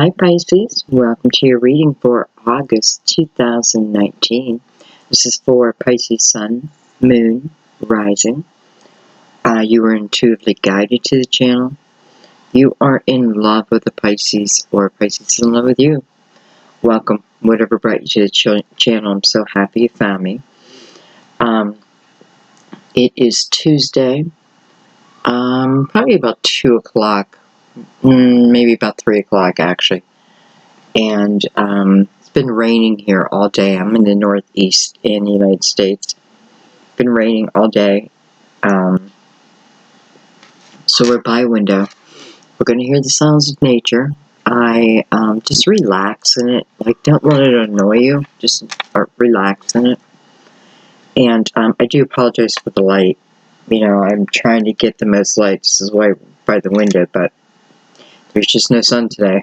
Hi Pisces, welcome to your reading for August 2019. This is for Pisces Sun, Moon, Rising. You are intuitively guided to the channel. You are in love with a Pisces, or Pisces is in love with you. Welcome, whatever brought you to the channel. I'm so happy you found me. It is Tuesday, probably about 2 o'clock, maybe about 3 o'clock actually. And it's been raining here all day. I'm in the Northeast in the United States. It's been raining all day. So we're by a window. We're going to hear the sounds of nature. I just relax in it. Like, don't let it annoy you. Just relax in it. And I do apologize for the light. You know, I'm trying to get the most light. This is why by the window, but there's just no sun today.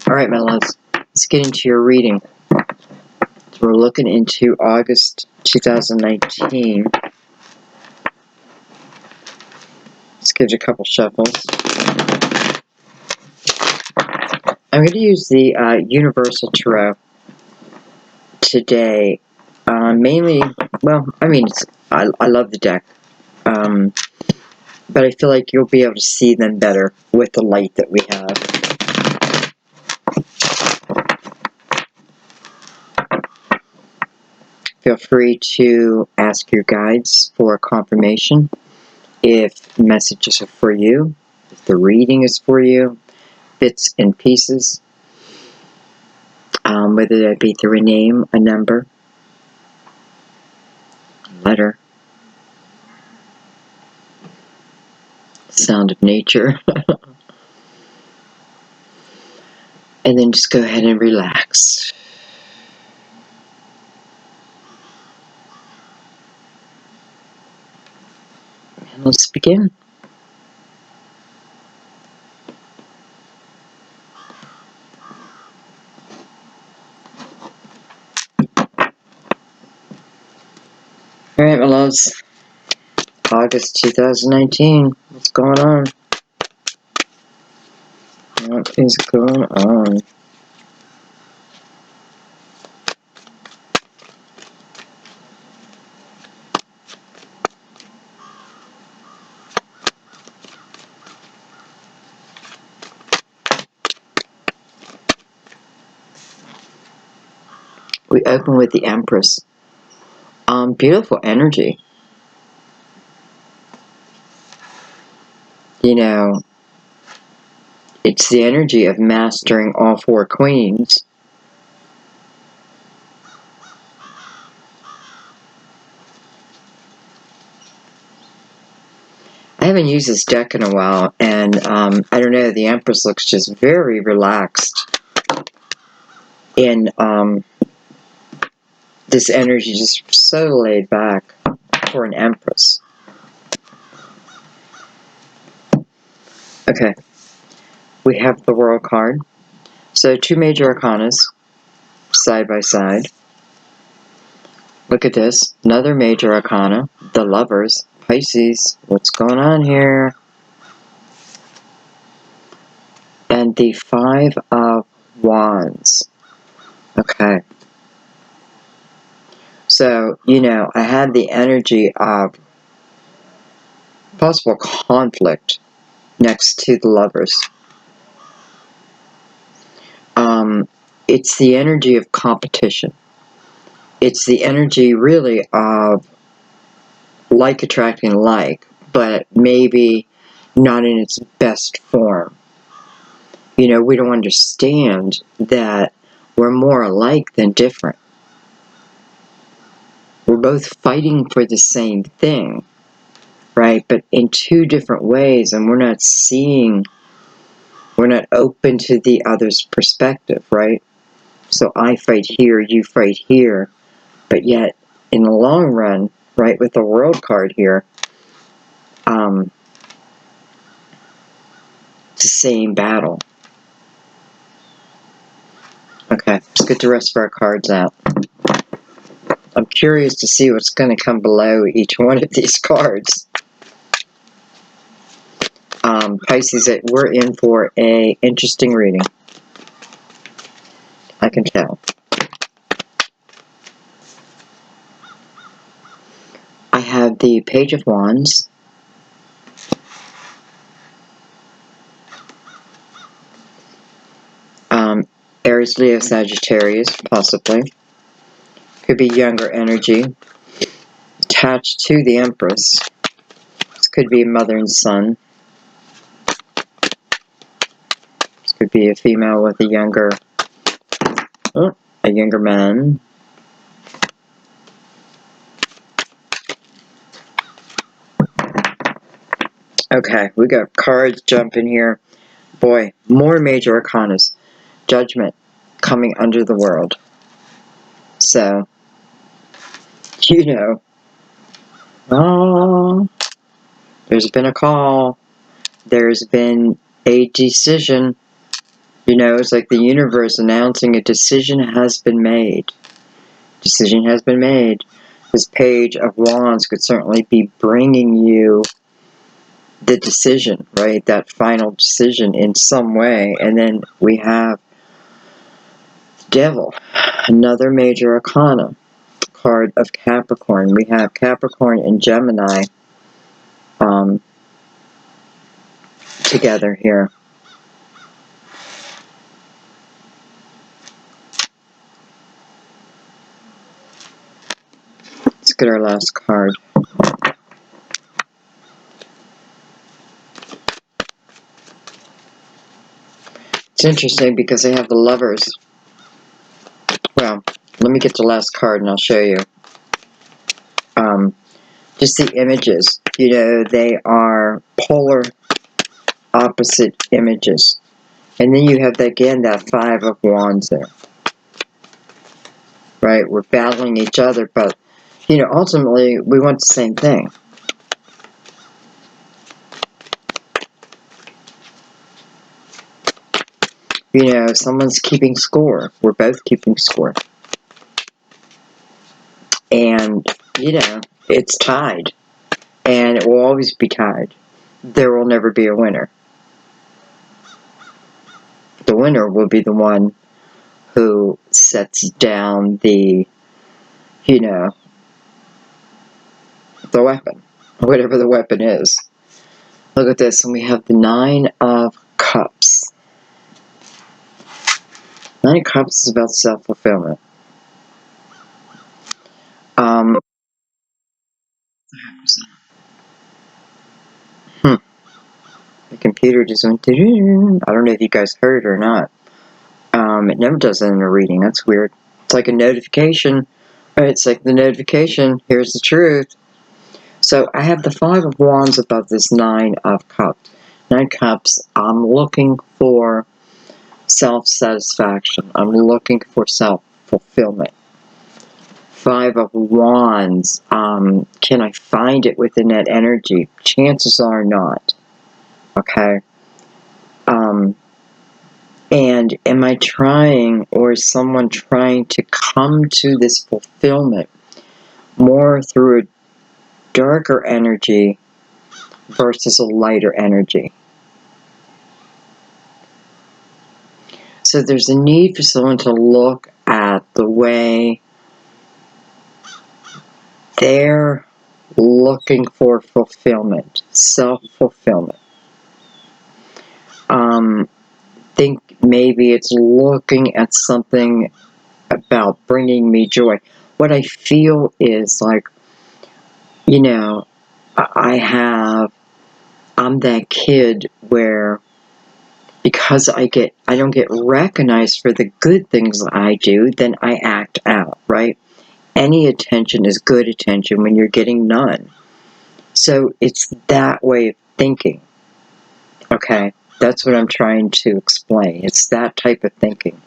Alright, my loves. Let's get into your reading. So we're looking into August 2019. Let's give it a couple shuffles. I'm going to use the Universal Tarot today. Mainly, well, I mean, I love the deck. But I feel like you'll be able to see them better with the light that we have. Feel free to ask your guides for confirmation if messages are for you, if the reading is for you, bits and pieces, whether that be through a name, a number, a letter, sound of nature. And then just go ahead and relax. And let's begin. Alright, my loves. August 2019. What's going on? What is going on? We open with the Empress. Beautiful energy. You know, it's the energy of mastering all four queens. I haven't used this deck in a while, and I don't know, the Empress looks just very relaxed. And this energy just so laid back for an Empress. Okay, we have the World card. So 2 major arcanas, side by side. Look at this, another major arcana, the Lovers, Pisces. What's going on here? And the 5 of Wands. Okay. So, you know, I had the energy of possible conflict next to the Lovers. It's the energy of competition. It's the energy really of like attracting like, but maybe not in its best form. You know, we don't understand that we're more alike than different. We're both fighting for the same thing, right? But in 2 different ways, and we're not open to the other's perspective, right? So I fight here, you fight here, but yet in the long run, right, with the World card here, it's the same battle. Okay, let's get the rest of our cards out. I'm curious to see what's going to come below each one of these cards. Pisces, we're in for a interesting reading. I can tell. I have the Page of Wands. Aries, Leo, Sagittarius, possibly. Could be younger energy. Attached to the Empress. This could be a mother and son. This could be a female with a younger man. Okay, we got cards jumping here. Boy, more major arcanas. Judgment coming under the world. So, you know, there's been a call. There's been a decision. You know, it's like the universe announcing a decision has been made. Decision has been made. This Page of Wands could certainly be bringing you the decision, right? That final decision in some way. And then we have Devil, another major arcana, card of Capricorn. We have Capricorn and Gemini together here. Let's get our last card. It's interesting because they have the Lovers. Well, let me get the last card and I'll show you. Just the images. You know, they are polar opposite images. And then you have, again, that Five of Wands there. Right? We're battling each other, but, you know, ultimately, we want the same thing. You know, someone's keeping score. We're both keeping score. And, you know, it's tied. And it will always be tied. There will never be a winner. The winner will be the one who sets down the, you know, the weapon. Whatever the weapon is. Look at this. And we have the Nine of Cups. Nine of Cups is about self-fulfillment. The computer just went, I don't know if you guys heard it or not. It never does that in a reading. That's weird. It's like a notification. Right? It's like the notification. Here's the truth. So I have the Five of Wands above this Nine of Cups. Nine Cups, I'm looking for self-satisfaction. I'm looking for self-fulfillment. Five of Wands, can I find it within that energy? Chances are not. Okay? And am I trying, or is someone trying to come to this fulfillment more through a darker energy versus a lighter energy? So there's a need for someone to look at the way they're looking for fulfillment, self-fulfillment. Think maybe it's looking at something about bringing me joy. What I feel is like, you know, I'm that kid where because I don't get recognized for the good things that I do, then I act out, right? Any attention is good attention when you're getting none. So it's that way of thinking. Okay? That's what I'm trying to explain. It's that type of thinking.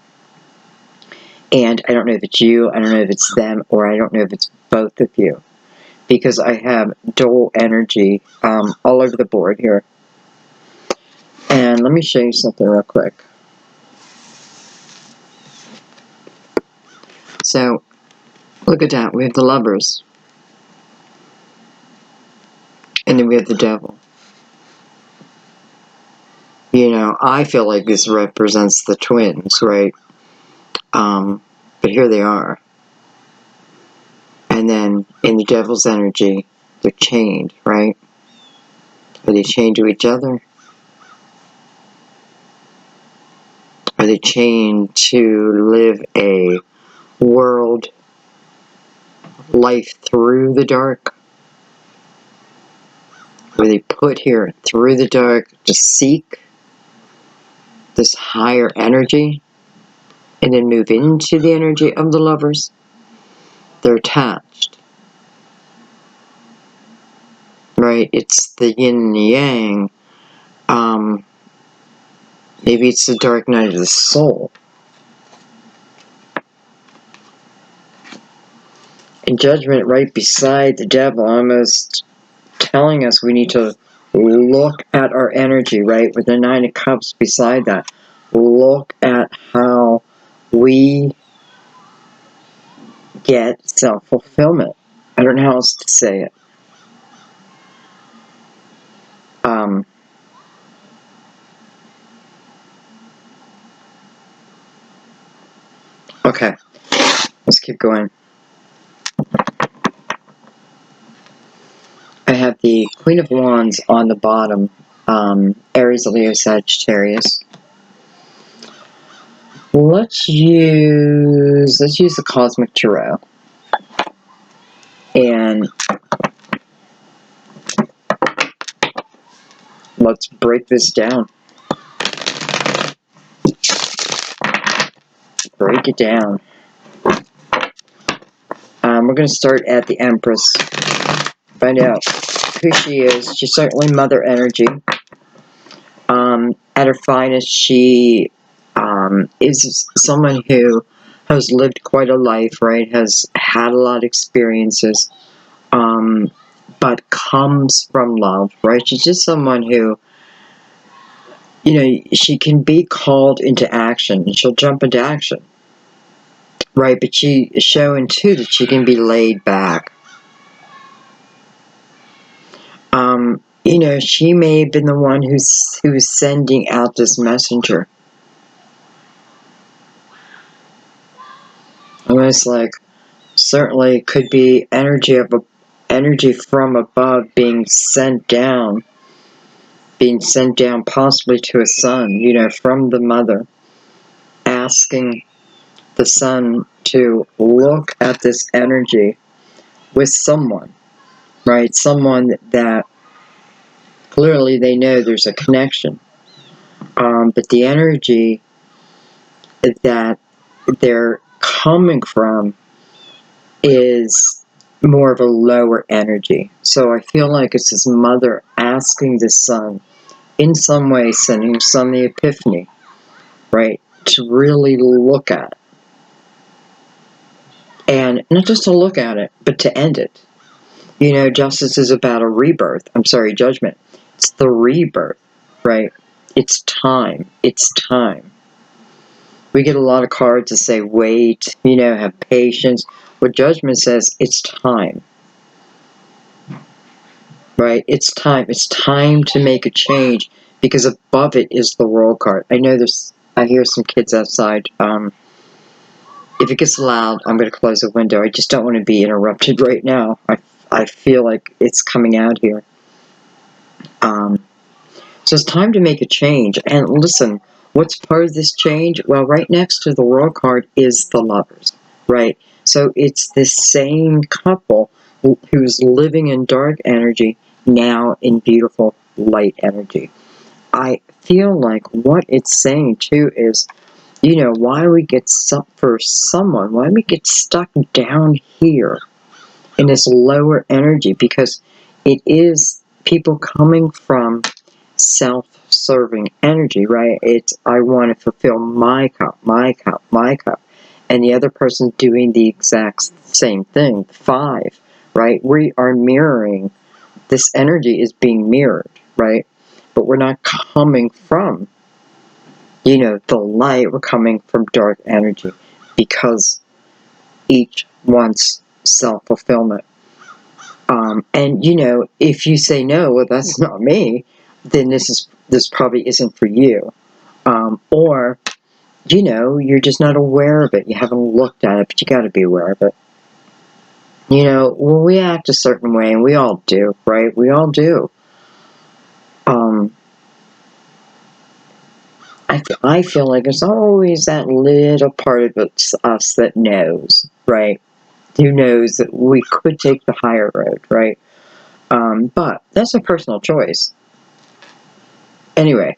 And I don't know if it's you, I don't know if it's them, or I don't know if it's both of you. Because I have dual energy all over the board here. And let me show you something real quick. So, look at that. We have the Lovers. And then we have the Devil. You know, I feel like this represents the twins, right? But here they are. And then in the devil's energy, they're chained, right? Are they chained to each other? Are they chained to live a world life through the dark? Were they put here through the dark to seek this higher energy and then move into the energy of the lovers? They're attached, right? It's the yin and the yang. Maybe it's the dark night of the soul. And judgment right beside the devil, almost telling us we need to look at our energy, right? With the Nine of Cups beside that. Look at how we get self-fulfillment. I don't know how else to say it. Okay, let's keep going. I have the Queen of Wands on the bottom, Aries, Leo, Sagittarius. Let's use the Cosmic Tarot. And let's break this down. Break it down. We're going to start at the Empress. Find out who she is. She's certainly Mother Energy. At her finest, she is someone who has lived quite a life, right? Has had a lot of experiences, but comes from love, right? She's just someone who, she can be called into action, and she'll jump into action, right? But she is showing, too, that she can be laid back. She may have been the one who's sending out this messenger. Almost like, certainly could be energy from above being sent down possibly to a son, from the mother, asking the son to look at this energy with someone, right? Someone that clearly they know there's a connection. But the energy that they're coming from is more of a lower energy. So I feel like it's his mother asking the son, in some way sending his son the epiphany, right? To really look at it. And not just to look at it, but to end it. Justice is about a rebirth. Judgment. It's the rebirth, right? It's time. It's time. We get a lot of cards that say, wait, have patience. What Judgment says, it's time. Right? It's time. It's time to make a change, because above it is the World card. I hear some kids outside. If it gets loud, I'm going to close the window. I just don't want to be interrupted right now. I feel like it's coming out here. So it's time to make a change. And listen, what's part of this change? Well, right next to the World card is the Lovers, right? So it's the same couple who's living in dark energy, now in beautiful light energy. I feel like what it's saying, too, is, why we get stuck down here in this lower energy, because it is people coming from self-serving energy, right? It's, I want to fulfill my cup, and the other person doing the exact same thing. 5, right? We are mirroring. This energy is being mirrored, right? But we're not coming from, the light. We're coming from dark energy, because each wants self-fulfillment. And if you say no, well, that's not me, then this probably isn't for you. Or you know, you're just not aware of it. You haven't looked at it, but you got to be aware of it. You know, when we act a certain way, and we all do, right? We all do. I feel like there's always that little part of us that knows, right? Who knows that we could take the higher road, right? But that's a personal choice. Anyway,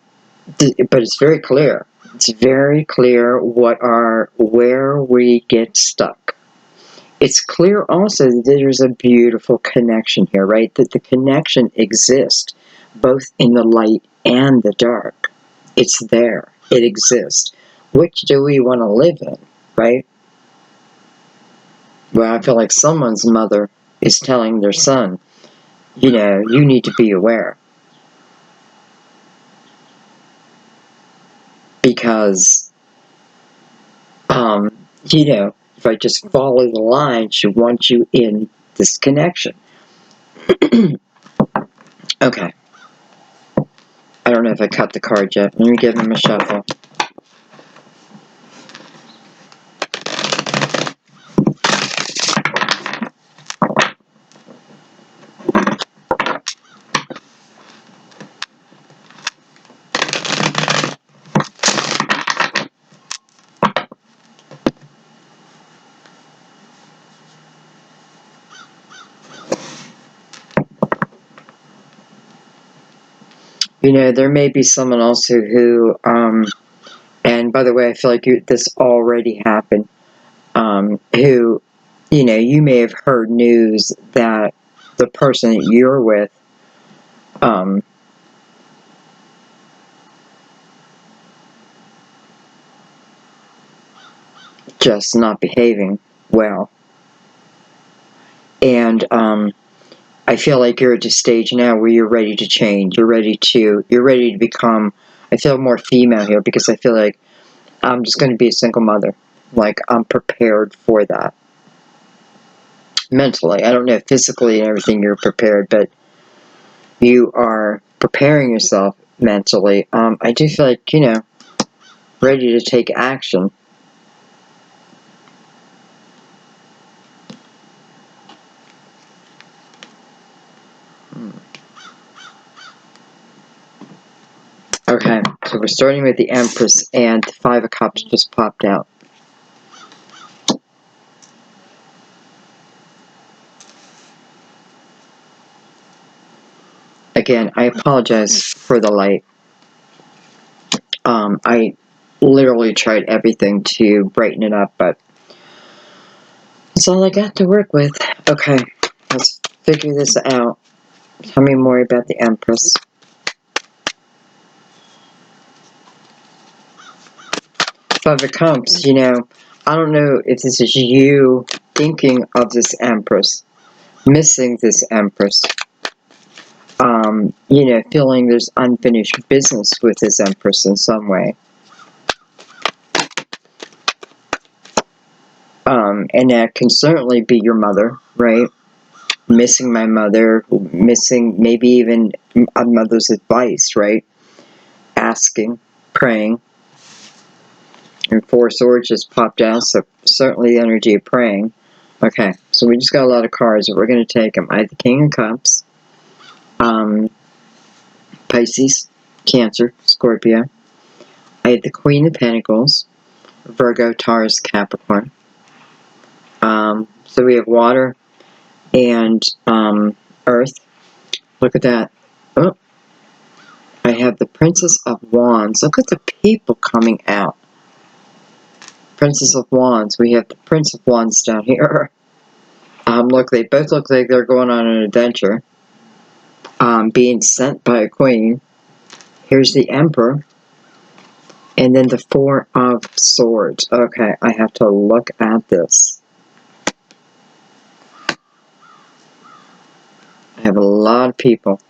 but it's very clear. It's very clear where we get stuck. It's clear also that there's a beautiful connection here, right? That the connection exists both in the light and the dark. It's there. It exists. Which do we want to live in, right? Well, I feel like someone's mother is telling their son, you know, you need to be aware. Because, you know, if I just follow the line, she wants you in this connection. Okay. I don't know if I cut the card yet. Let me give him a shuffle. You know, there may be someone else who and by the way, I feel like this already happened, who, you know, you may have heard news that the person that you're with, just not behaving well. And, I feel like you're at a stage now where you're ready to change. You're ready to become, I feel more female here because I feel like I'm just going to be a single mother. Like, I'm prepared for that. Mentally. I don't know, physically and everything you're prepared, but you are preparing yourself mentally. I do feel like, you know, ready to take action. Okay, so we're starting with the Empress, and the Five of Cups just popped out. Again, I apologize for the light. I literally tried everything to brighten it up, but that's all I got to work with. Okay, let's figure this out. Tell me more about the Empress. Five of Cups, you know, I don't know if this is you thinking of this Empress, missing this Empress. You know, feeling there's unfinished business with this Empress in some way. And that can certainly be your mother, right? Missing my mother, missing maybe even a mother's advice, right? Asking, praying. And Four Swords just popped out, so certainly the energy of praying. Okay, so we just got a lot of cards, but we're going to take them. I have the King of Cups, Pisces, Cancer, Scorpio. I have the Queen of Pentacles, Virgo, Taurus, Capricorn. So we have water and earth. Look at that. Oh, I have the Princess of Wands. Look at the people coming out. Princess of Wands. We have the Prince of Wands down here. Look, they both look like they're going on an adventure. Being sent by a queen. Here's the Emperor. And then the Four of Swords. Okay, I have to look at this. I have a lot of people.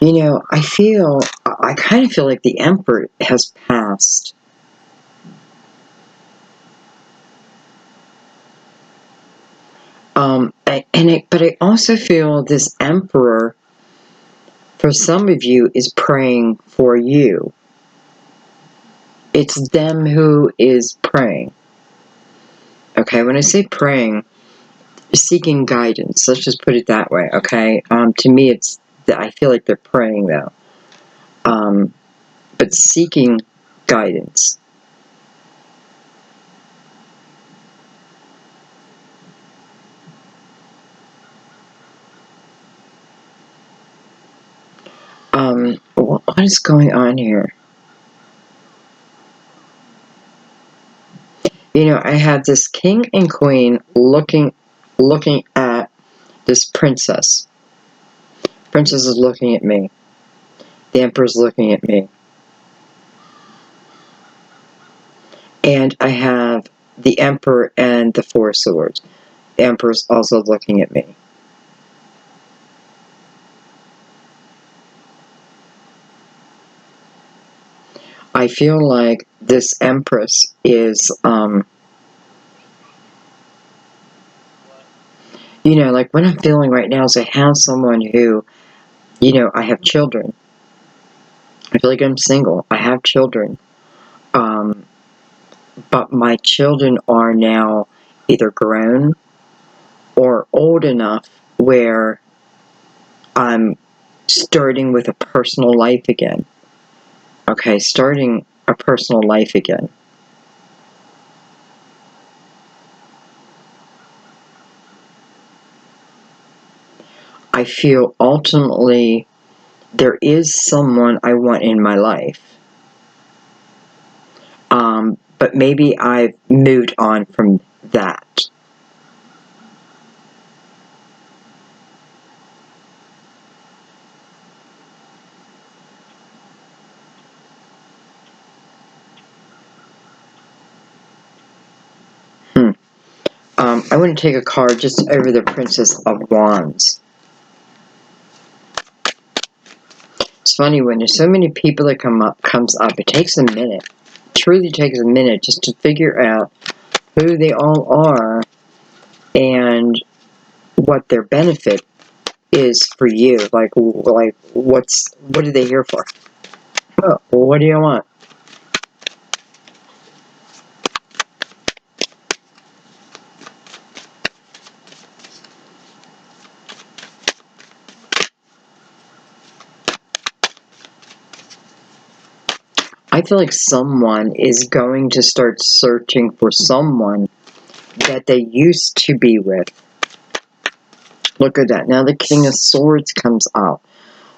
I kind of feel like the Emperor has passed. But I also feel this Emperor, for some of you, is praying for you. It's them who is praying. Okay, when I say praying, seeking guidance. Let's just put it that way. Okay, to me, I feel like they're praying though, but seeking guidance. What is going on here? I have this king and queen looking at this princess. Princess is looking at me. The Emperor's looking at me. And I have the Emperor and the Four Swords. The Emperor's also looking at me. I feel like this Empress is, like what I'm feeling right now is I have someone who, I have children. I feel like I'm single. I have children. But my children are now either grown or old enough where I'm starting with a personal life again. Okay, starting a personal life again. I feel ultimately there is someone I want in my life. But maybe I've moved on from that. I want to take a card just over the Princess of Wands. It's funny when there's so many people that comes up. It takes a minute. It truly takes a minute just to figure out who they all are and what their benefit is for you. Like what are they here for? Oh, what do you want? I feel like someone is going to start searching for someone that they used to be with. Look at that. Now the King of Swords comes up.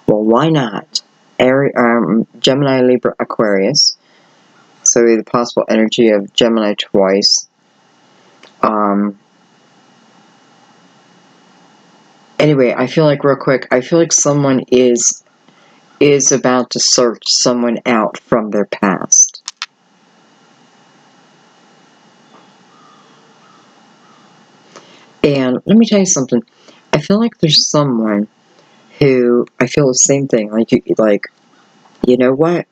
Well, why not? Gemini, Libra, Aquarius. So the possible energy of Gemini twice. Anyway, I feel like real quick, I feel like someone is about to search someone out from their past. And let me tell you something. I feel like there's someone who I feel the same thing. Like you know what?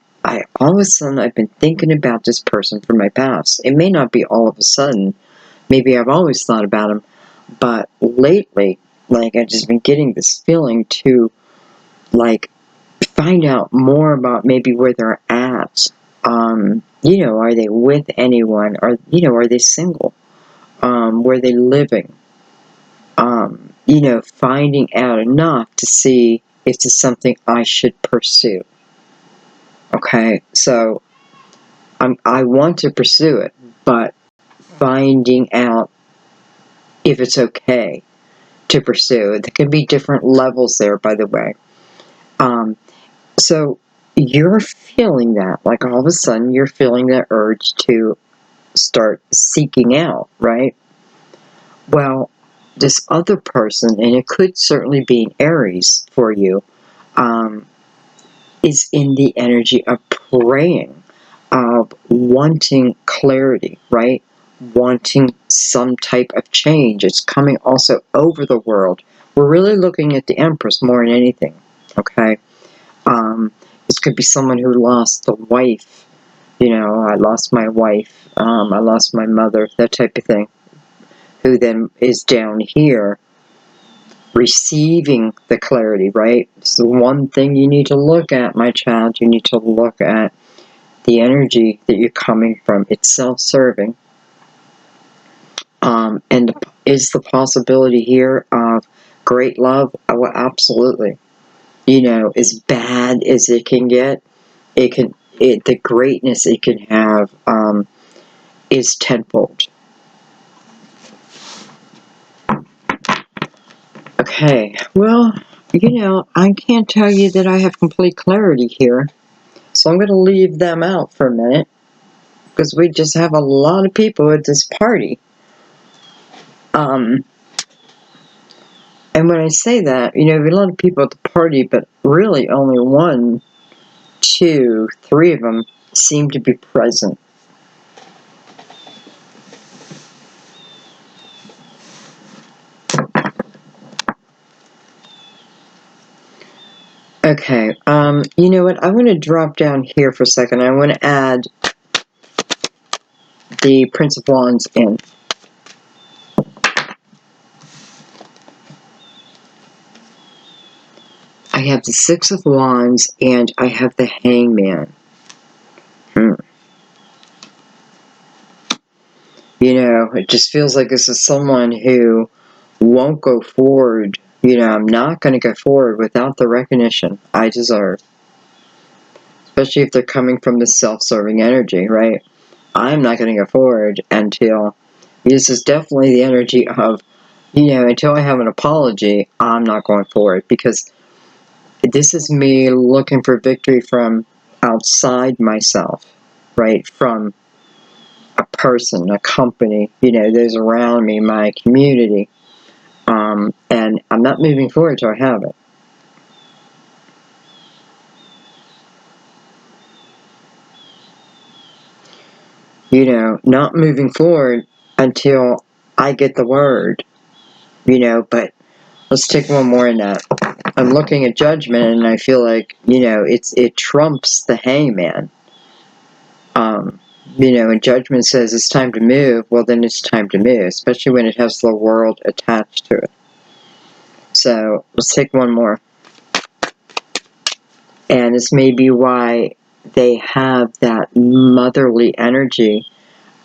All of a sudden I've been thinking about this person from my past. It may not be all of a sudden. Maybe I've always thought about him, but lately, like I've just been getting this feeling to like find out more about maybe where they're at. Are they with anyone? Are they single? Where are they living? Finding out enough to see if it's something I should pursue. Okay, so I want to pursue it, but finding out if it's okay to pursue. There can be different levels there, by the way. So you're feeling that, like all of a sudden you're feeling that urge to start seeking out, right? Well, this other person, and it could certainly be an Aries for you, is in the energy of praying, of wanting clarity, right? Wanting some type of change. It's coming also over the world. We're really looking at the Empress more than anything, okay? This could be someone who lost a wife. I lost my wife. I lost my mother, that type of thing. Who then is down here receiving the clarity, right? It's the one thing you need to look at, my child. You need to look at the energy that you're coming from. It's self-serving. And is the possibility here of great love? Oh, absolutely. As bad as it can get, the greatness it can have is tenfold. Okay, well, I can't tell you that I have complete clarity here, so I'm going to leave them out for a minute, because we just have a lot of people at this party. And when I say that, we have a lot of people at the party, but really only 1, 2, 3 of them seem to be present. Okay, you know what? I want to drop down here for a second. I want to add the Prince of Wands in. I have the Six of Wands, and I have the Hangman. It just feels like this is someone who won't go forward. I'm not going to go forward without the recognition I deserve. Especially if they're coming from the self-serving energy, right? I'm not going to go forward until... This is definitely the energy of, until I have an apology, I'm not going forward. Because this is me looking for victory from outside myself, right? From a person, a company, those around me, my community. And I'm not moving forward till I have it. Not moving forward until I get the word, but let's take one more in that. I'm looking at Judgment, and I feel like, it trumps the Hangman. And Judgment says it's time to move, well, then it's time to move, especially when it has the world attached to it. So, let's take one more. And this may be why they have that motherly energy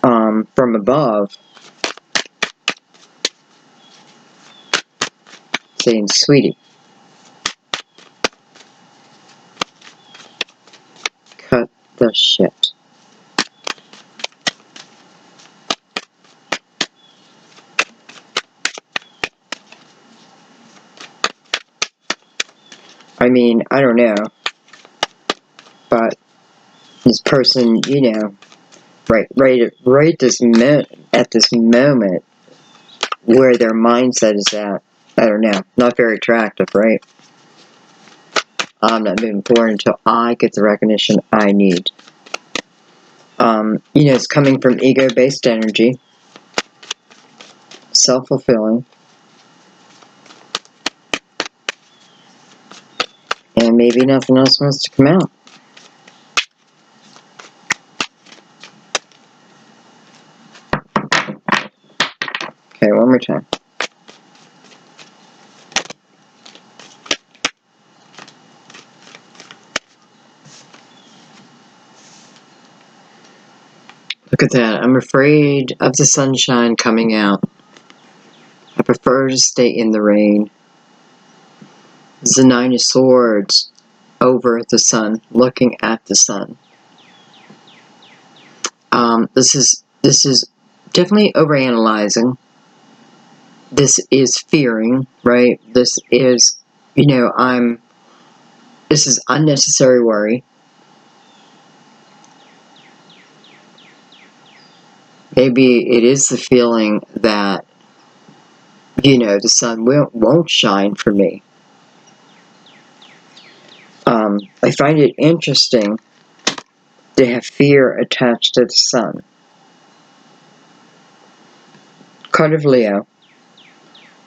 from above, saying, sweetie, cut the shit. I mean, I don't know, but this person, right at this moment where their mindset is at, I don't know, not very attractive, right? I'm not moving forward until I get the recognition I need. It's coming from ego-based energy, self-fulfilling, and maybe nothing else wants to come out. Okay, one more time. Look at that. I'm afraid of the sunshine coming out. I prefer to stay in the rain. This is the Nine of Swords over the sun, looking at the sun. This is definitely overanalyzing. This is fearing, right? This is, this is unnecessary worry. Maybe it is the feeling that, the sun won't shine for me. I find it interesting to have fear attached to the sun. Card of Leo.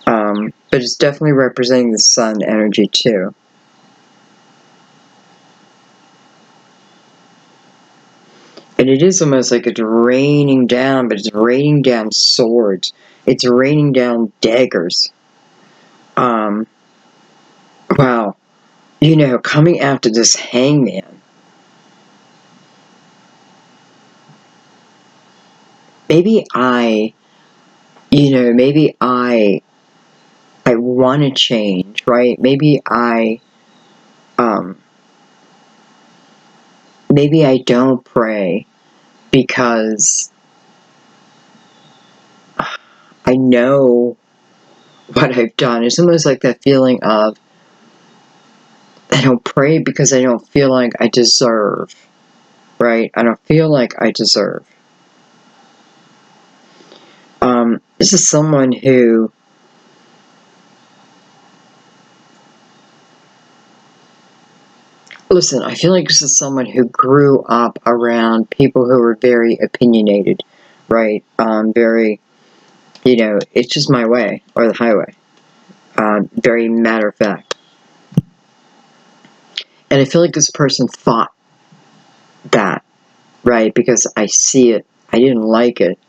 But it's definitely representing the sun energy too. And it is almost like it's raining down, but it's raining down swords. It's raining down daggers. Wow. You know, coming after this hangman. Maybe maybe I want to change, right? Maybe I don't pray because I know what I've done. It's almost like that feeling of I don't pray because I don't feel like I deserve, right? I don't feel like I deserve. This is someone who listen, I feel like this is someone who grew up around people who were very opinionated, right? Very, it's just my way or the highway. Very matter of fact. And I feel like this person thought that, right? Because I see it, I didn't like it,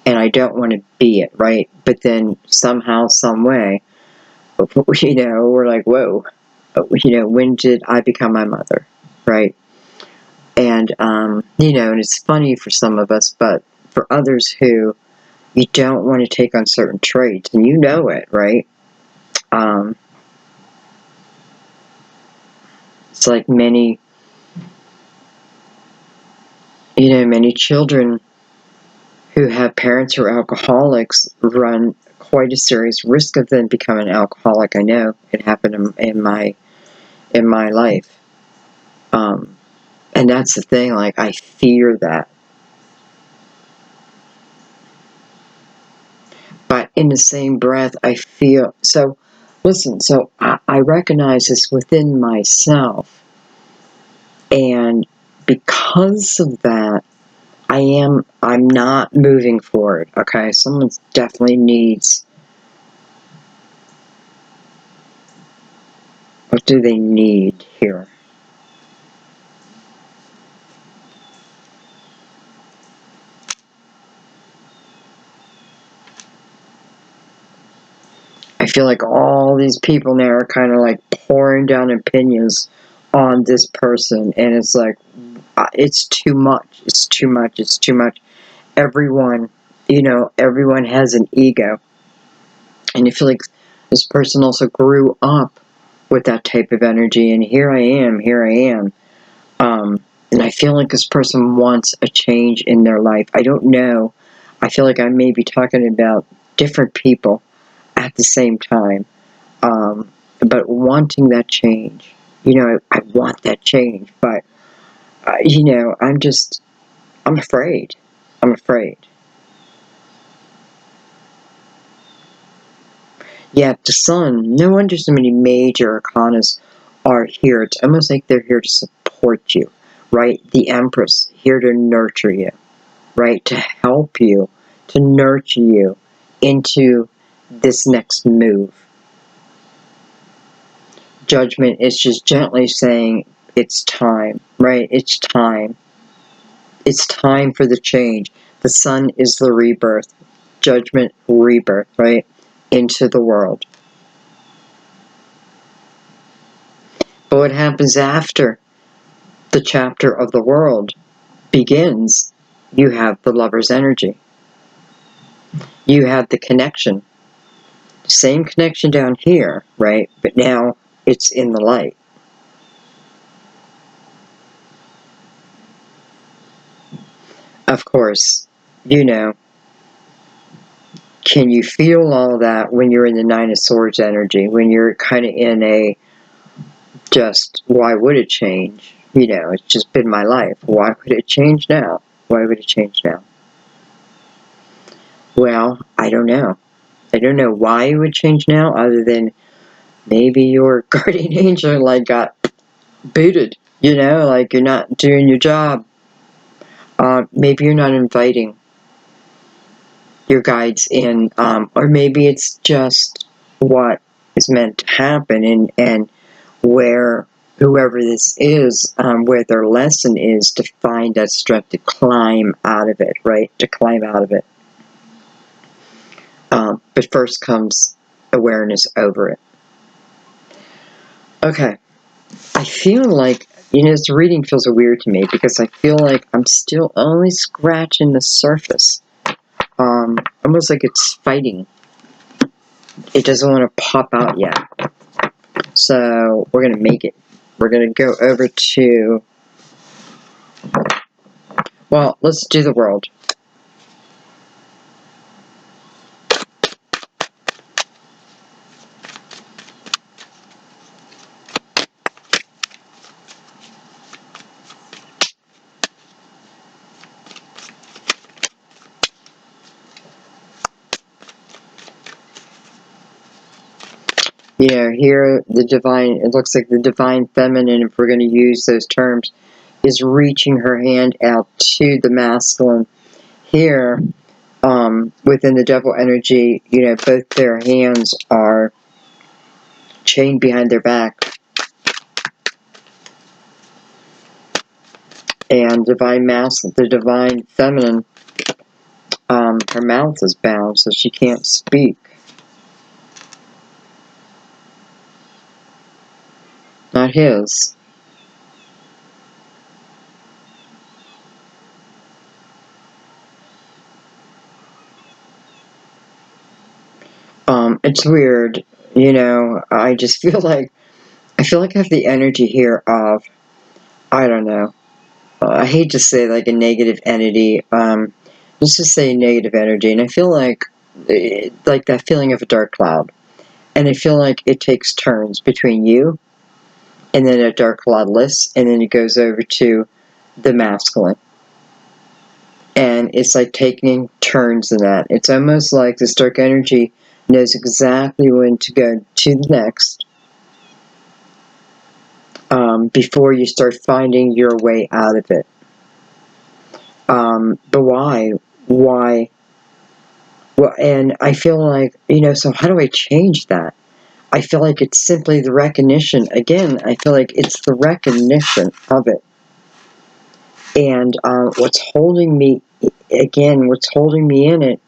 and I don't want to be it, right? But then somehow, some way, we're like, whoa, when did I become my mother, right? And, and it's funny for some of us, but for others who you don't want to take on certain traits, and you know it, right? It's like many children who have parents who are alcoholics run quite a serious risk of them becoming an alcoholic. I know it happened in my life. And that's the thing, like, I fear that. But in the same breath, I feel, so, listen, so I recognize this within myself. And because of that, I'm not moving forward, okay? Someone definitely needs, what do they need here? I feel like all these people now are kind of like pouring down opinions on this person, and it's like, it's too much, it's too much, it's too much. Everyone, everyone has an ego. And I feel like this person also grew up with that type of energy, and here I am. And I feel like this person wants a change in their life. I don't know. I feel like I may be talking about different people at the same time. But wanting that change. I want that change, but, I'm afraid. I'm afraid. Yeah, the sun, no wonder so many major arcanas are here. It's almost like they're here to support you, right? The Empress, here to nurture you, right? To help you, to nurture you into this next move. Judgment is just gently saying, it's time, right? It's time. It's time for the change. The sun is the rebirth. Judgment, rebirth, right? Into the world. But what happens after the chapter of the world begins? You have the lover's energy. You have the connection. Same connection down here, right? But now it's in the light. Of course, can you feel all that when you're in the Nine of Swords energy? When you're kind of in a just, why would it change? It's just been my life. Why would it change now? Why would it change now? Well, I don't know. I don't know why it would change now, other than maybe your guardian angel got booted. Like you're not doing your job. Maybe you're not inviting your guides in, or maybe it's just what is meant to happen, and where whoever this is, where their lesson is to find that strength to climb out of it, right? To climb out of it. But first comes awareness over it. Okay. I feel like, this reading feels weird to me because I feel like I'm still only scratching the surface. Almost like it's fighting. It doesn't want to pop out yet. So we're going to make it. We're going to go over to, well, let's do the world. Here the divine, it looks like the divine feminine, if we're going to use those terms, is reaching her hand out to the masculine. Here, within the devil energy, both their hands are chained behind their back. And the divine feminine, her mouth is bound, so she can't speak. Not his. It's weird, I just feel like, I have the energy here of, I don't know, I hate to say like a negative entity, let's just say negative energy, and I feel like that feeling of a dark cloud, and I feel like it takes turns between you, and then a dark cloud lifts, and then it goes over to the masculine. And it's like taking turns in that. It's almost like this dark energy knows exactly when to go to the next, before you start finding your way out of it. But why? Why? Well, and I feel like, so how do I change that? I feel like it's simply the recognition. Again, I feel like it's the recognition of it. And what's holding me in it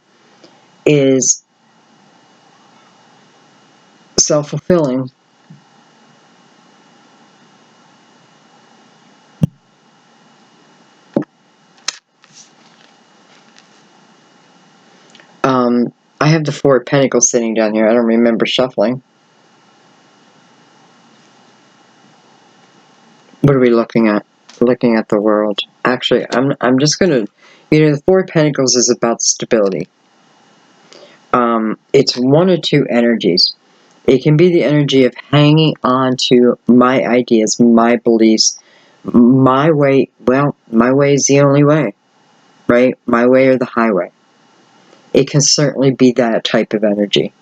is self-fulfilling. I have the Four of Pentacles sitting down here. I don't remember shuffling. What are we looking at? Looking at the world. Actually, I'm just going to, the Four of Pentacles is about stability. It's one or two energies. It can be the energy of hanging on to my ideas, my beliefs, my way. Well, my way is the only way, right? My way or the highway. It can certainly be that type of energy.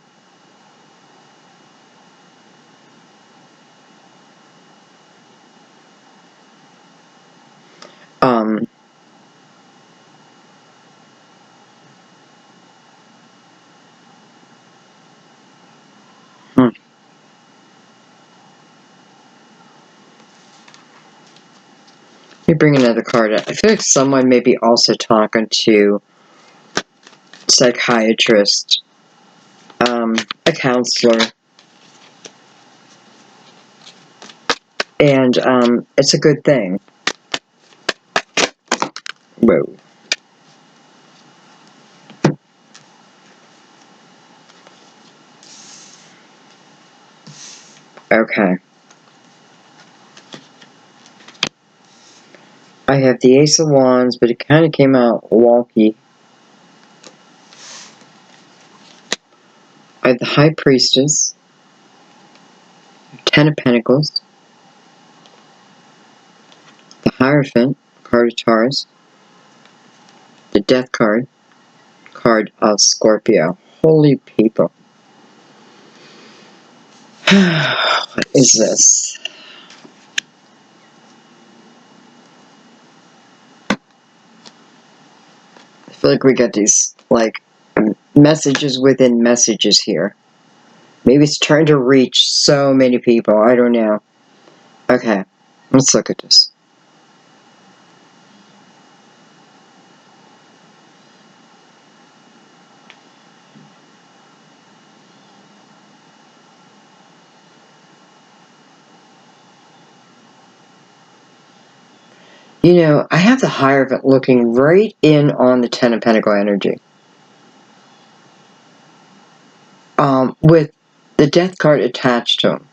Let me bring another card up. I feel like someone may be also talking to psychiatrist, a counselor, and it's a good thing. Whoa. Okay. I have the Ace of Wands, but it kind of came out wonky. I have the High Priestess, Ten of Pentacles, the Hierophant, card of Taurus, the Death card, card of Scorpio. Holy people. What is this? I feel like we got these, like, messages within messages here. Maybe it's trying to reach so many people. I don't know. Okay, let's look at this. You know, I have the Hierophant looking right in on the Ten of Pentacle energy. With the Death card attached to him.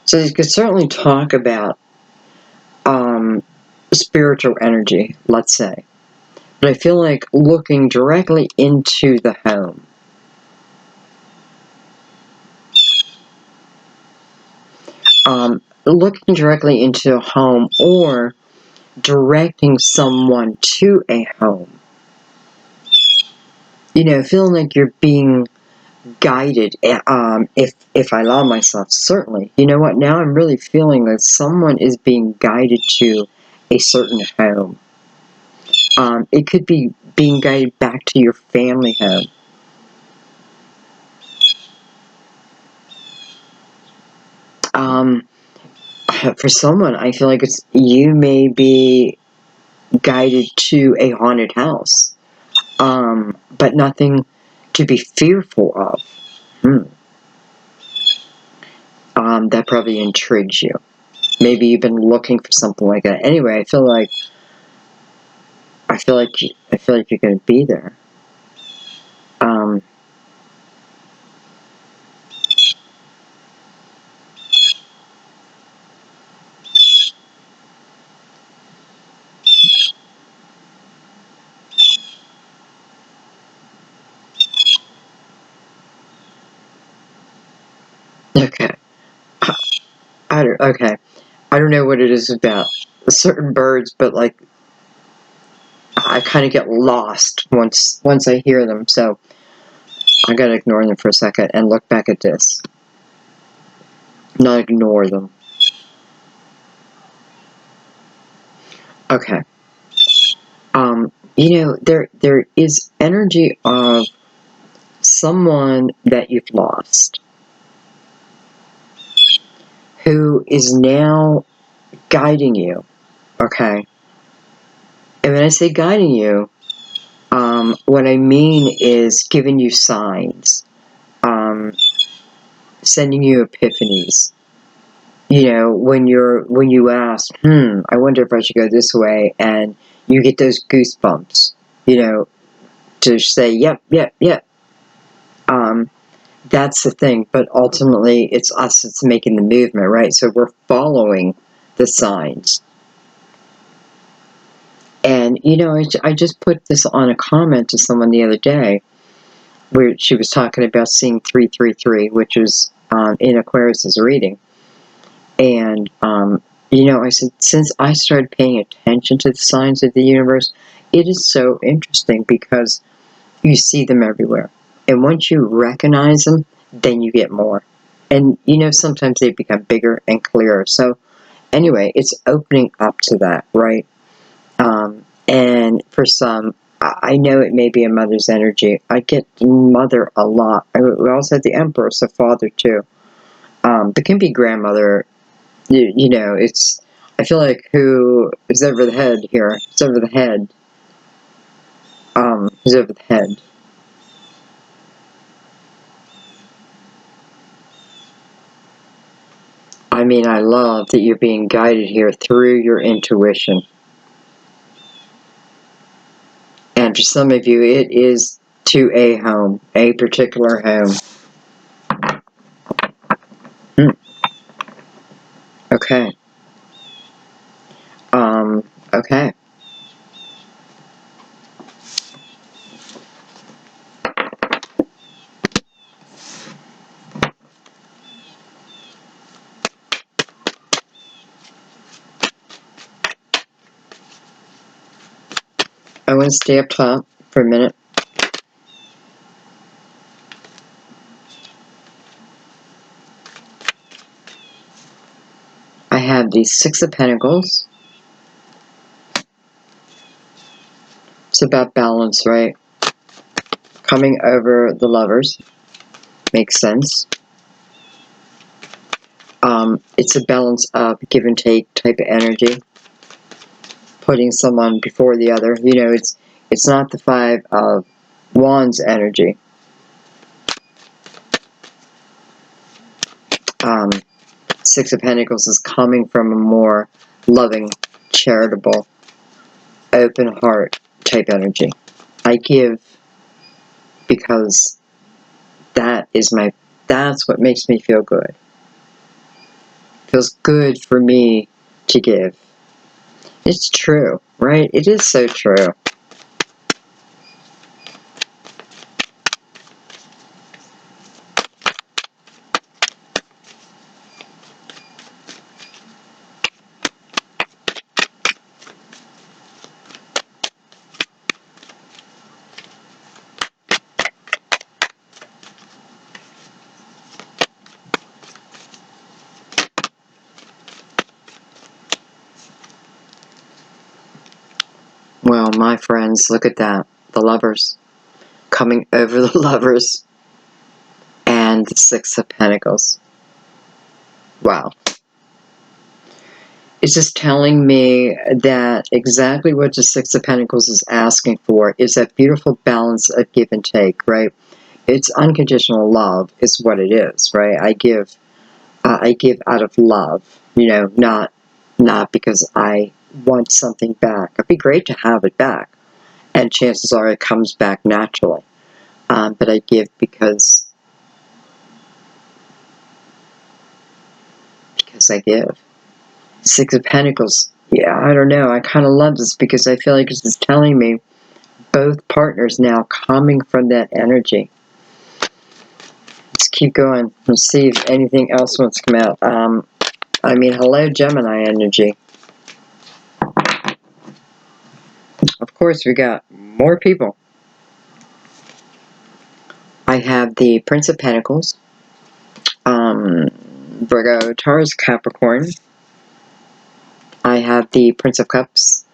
So you could certainly talk about spiritual energy, let's say. But I feel like looking directly into the home. Looking directly into a home or directing someone to a home. You know, feeling like you're being guided. If I allow myself, certainly. You know what? Now I'm really feeling that someone is being guided to a certain home. It could be being guided back to your family home. For someone, I feel like it's you may be guided to a haunted house, but nothing to be fearful of. That probably intrigues you. Maybe you've been looking for something like that. Anyway, I feel like you're going to be there. Okay. Okay. I don't know what it is about certain birds, but like I kind of get lost once I hear them. So I gotta ignore them for a second and look back at this. Not ignore them. Okay. You know, there is energy of someone that you've lost who is now guiding you. Okay. And when I say guiding you, what I mean is giving you signs, sending you epiphanies. You know, when you ask, I wonder if I should go this way, and you get those goosebumps. You know, to say, yep, yep, yep. That's the thing. But ultimately, it's us that's making the movement, right? So we're following the signs. And you know, I just put this on a comment to someone the other day, where she was talking about seeing 333, which was in Aquarius's reading. And, you know, I said, since I started paying attention to the signs of the universe, it is so interesting because you see them everywhere. And once you recognize them, then you get more. And, you know, sometimes they become bigger and clearer. So, anyway, it's opening up to that, right? And for some, I know it may be a mother's energy. I get mother a lot. We also have the Emperor, so father too. But can be grandmother. You know, it's. I feel like who is over the head here? It's over the head. Who's over the head? I mean, I love that you're being guided here through your intuition. And for some of you, it is to a home, a particular home. Okay. Okay. I want to stay up top for a minute. I have the Six of Pentacles. It's about balance, right? Coming over the Lovers. Makes sense. It's a balance of give and take type of energy. Putting someone before the other. You know, it's not the Five of Wands energy. Six of Pentacles is coming from a more loving, charitable, open heart type energy. I give because that's what makes me feel good. It feels good for me to give. It's true, right? It is so true. Well, my friends, look at that. The Lovers. Coming over the Lovers. And the Six of Pentacles. Wow. It's just telling me that exactly what the Six of Pentacles is asking for is that beautiful balance of give and take, right? It's unconditional love is what it is, right? I give out of love, you know, not because I want something back. It'd be great to have it back, and chances are it comes back naturally. But I give because I give. Six of Pentacles. Yeah, I don't know. I kind of love this because I feel like this is telling me both partners now coming from that energy. Let's keep going. Let's see if anything else wants to come out. Hello, Gemini energy. Of course, we got more people. I have the Prince of Pentacles, Virgo, Taurus, Capricorn. I have the Prince of Cups,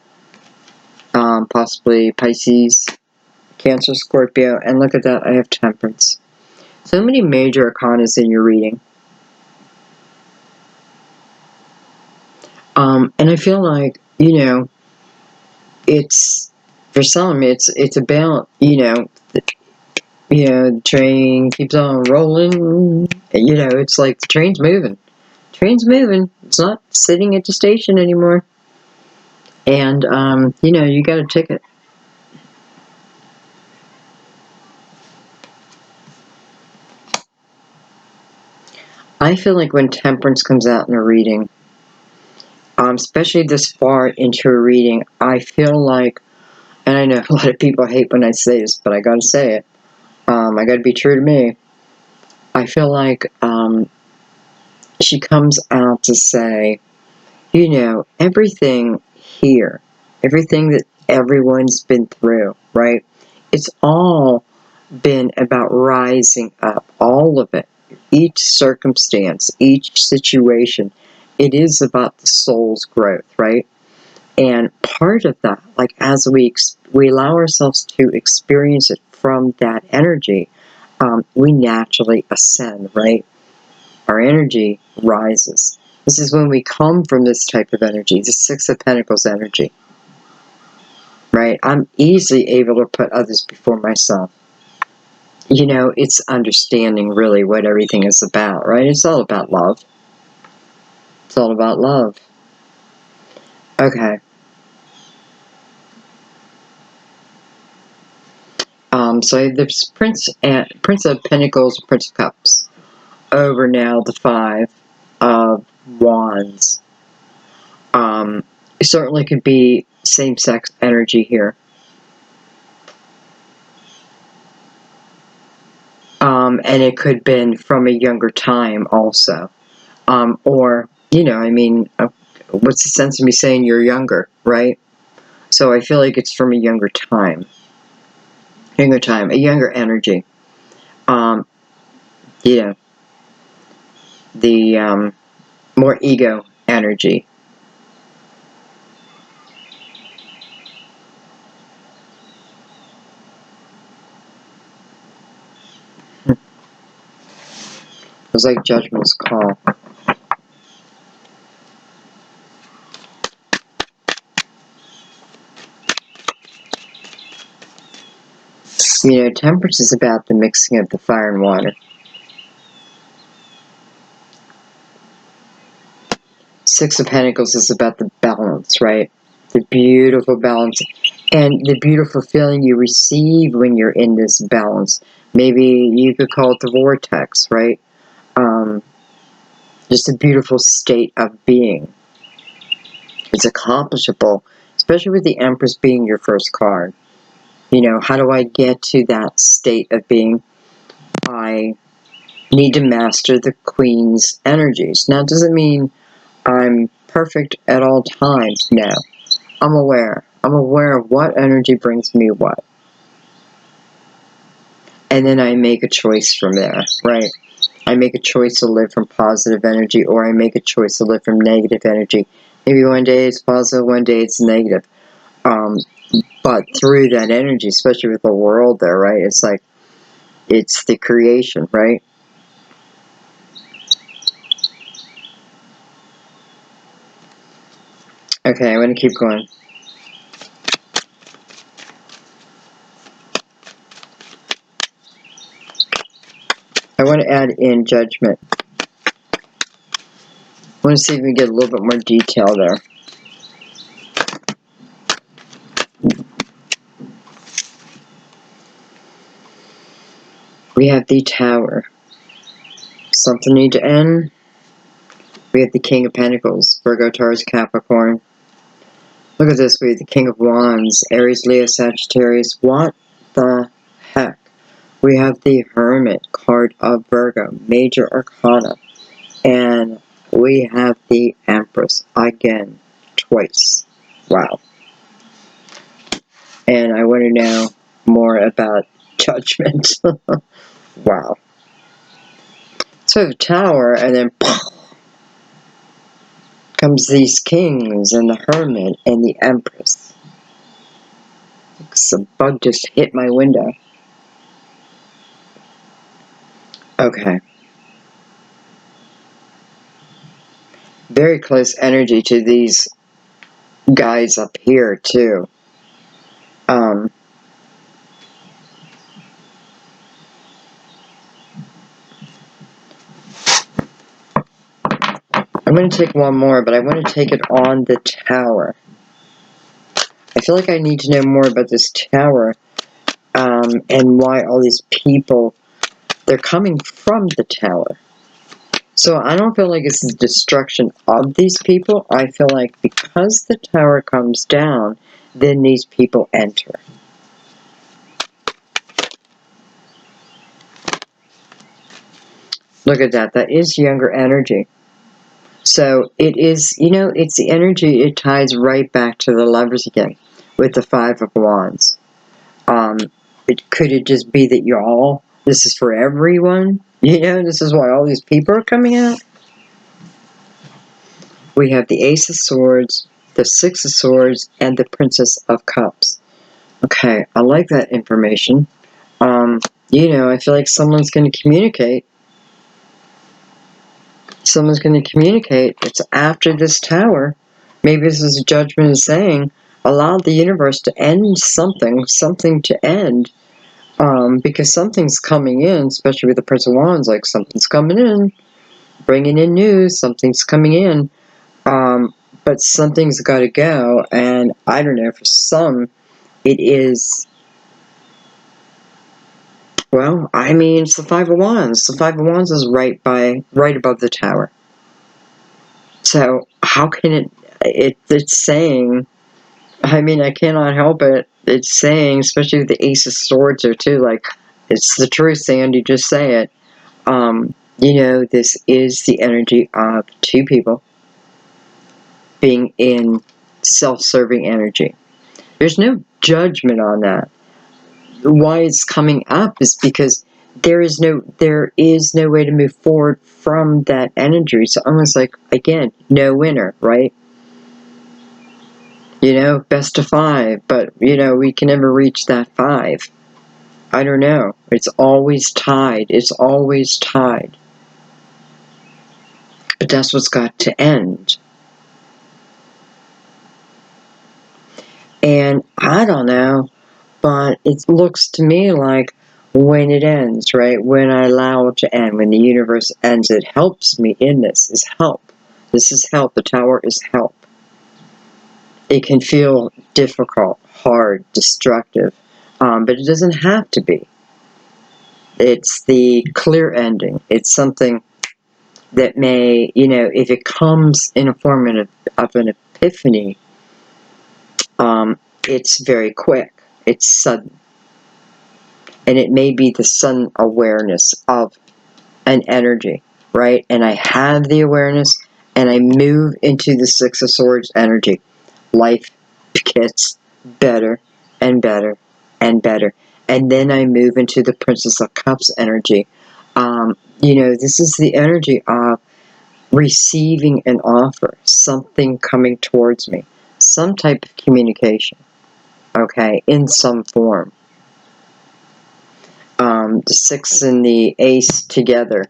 possibly Pisces, Cancer, Scorpio, and look at that, I have Temperance. So many major arcanas in your reading. And I feel like, you know, it's, for some, it's about, the train keeps on rolling. You know, it's like the train's moving. Train's moving. It's not sitting at the station anymore. And, you got a ticket. I feel like when Temperance comes out in a reading, especially this far into a reading, I feel like, and I know a lot of people hate when I say this, but I gotta say it. I gotta be true to me. I feel like she comes out to say, everything here, everything that everyone's been through, right? It's all been about rising up, all of it. Each circumstance, each situation, it is about the soul's growth, right? And part of that, like as we allow ourselves to experience it from that energy, we naturally ascend, right? Our energy rises. This is when we come from this type of energy, the Six of Pentacles energy, right? I'm easily able to put others before myself. It's understanding really what everything is about, right? It's all about love. It's all about love. Okay. So I have this Prince of Pentacles, Prince of Cups, over now the Five of Wands. It certainly could be same-sex energy here. And it could have been from a younger time also. Or, what's the sense of me saying you're younger, right? So I feel like it's from a younger time. A younger energy. The more ego energy. It was like Judgment's Call. You know, temperance is about the mixing of the fire and water. Six of Pentacles is about the balance, right? The beautiful balance and the beautiful feeling you receive when you're in this balance. Maybe you could call it the vortex, right? Just a beautiful state of being. It's accomplishable, especially with the Empress being your first card. You know, how do I get to that state of being? I need to master the Queen's energies. Now, does it mean I'm perfect at all times? No. I'm aware. I'm aware of what energy brings me what. And then I make a choice from there, right? I make a choice to live from positive energy, or I make a choice to live from negative energy. Maybe one day it's positive, one day it's negative. But through that energy, especially with the world there, right? It's like, it's the creation, right? Okay, I'm going to keep going. I want to add in judgment. I want to see if we can get a little bit more detail there. We have the Tower. Something need to end. We have the King of Pentacles. Virgo, Taurus, Capricorn. Look at this. We have the King of Wands. Aries, Leo, Sagittarius. What the heck? We have the Hermit card of Virgo. Major Arcana. And we have the Empress. Again. Twice. Wow. And I want to know more about judgment. Wow. So the Tower, and then comes these kings, and the Hermit, and the Empress. Some bug just hit my window. Okay. Very close energy to these guys up here, too. I'm going to take one more, but I want to take it on the Tower. I feel like I need to know more about this Tower, and why all these people, they're coming from the Tower. So I don't feel like it's the destruction of these people. I feel like because the Tower comes down, then these people enter. Look at that. That is younger energy. So it is, you know, it's the energy, it ties right back to the Lovers again with the Five of Wands. Could it just be that y'all, this is for everyone? You know, this is why all these people are coming out? We have the Ace of Swords, the Six of Swords, and the Princess of Cups. Okay, I like that information. You know, I feel like someone's going to communicate. Someone's going to communicate. It's after this Tower. Maybe this is judgment is saying, allow the universe to end something to end. Because something's coming in, especially with the Prince of Wands, like something's coming in, bringing in news, something's coming in. But something's got to go, and I don't know, for some, it is, well, I mean, it's the Five of Wands. The Five of Wands is right above the Tower. So, how can it's saying, I mean, I cannot help it. It's saying, especially with the Ace of Swords or too, like, it's the truth, Sandy, just say it. You know, this is the energy of two people being in self-serving energy. There's no judgment on that. Why it's coming up is because there is no way to move forward from that energy. So almost like, again, no winner, right? You know, best of five, but, you know, we can never reach that five. I don't know. It's always tied. It's always tied. But that's what's got to end. And I don't know. But it looks to me like when it ends, right? When I allow it to end, when the universe ends, it helps me in this, is help. This is help. The Tower is help. It can feel difficult, hard, destructive, but it doesn't have to be. It's the clear ending. It's something that may, if it comes in a form of an epiphany, it's very quick. It's sudden. And it may be the sudden awareness of an energy, right? And I have the awareness, and I move into the Six of Swords energy. Life gets better and better and better. And then I move into the Princess of Cups energy. This is the energy of receiving an offer, something coming towards me, some type of communication, okay, in some form. The Six and the Ace together,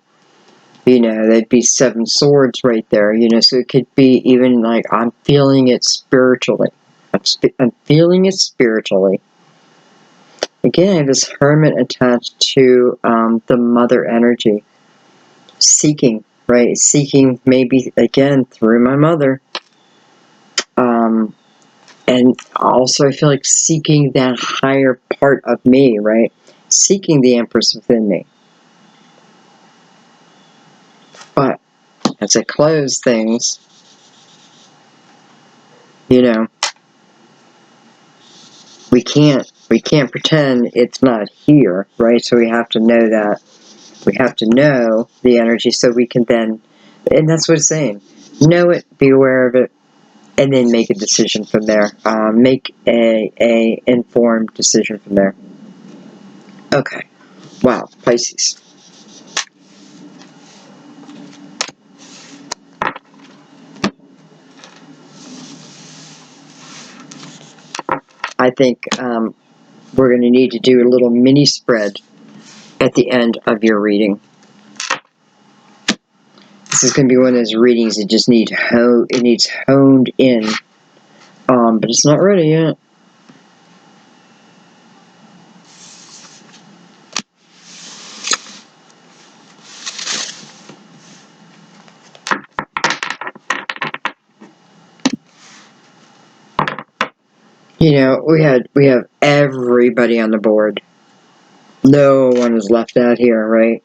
there'd be 7 swords right there, so it could be even like, I'm feeling it spiritually. I'm feeling it spiritually. Again, I have this Hermit attached to the Mother energy. Seeking, right? Seeking maybe, again, through my mother. And also I feel like seeking that higher part of me, right? Seeking the Empress within me. But as I close things, we can't pretend it's not here, right? So we have to know that. We have to know the energy so we can then, and that's what it's saying, know it, be aware of it, and then make a decision from there. Make a informed decision from there. Okay. Wow, Pisces. I think we're going to need to do a little mini spread at the end of your reading. This is going to be one of those readings that just needs honed in, but it's not ready yet. We have everybody on the board. No one is left out here, right?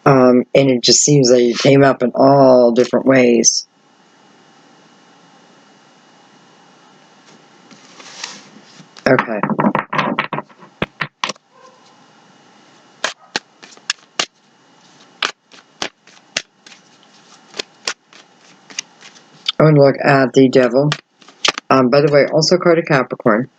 And it just seems like it came up in all different ways. Okay. I'm going to look at the Devil. By the way, also card of Capricorn.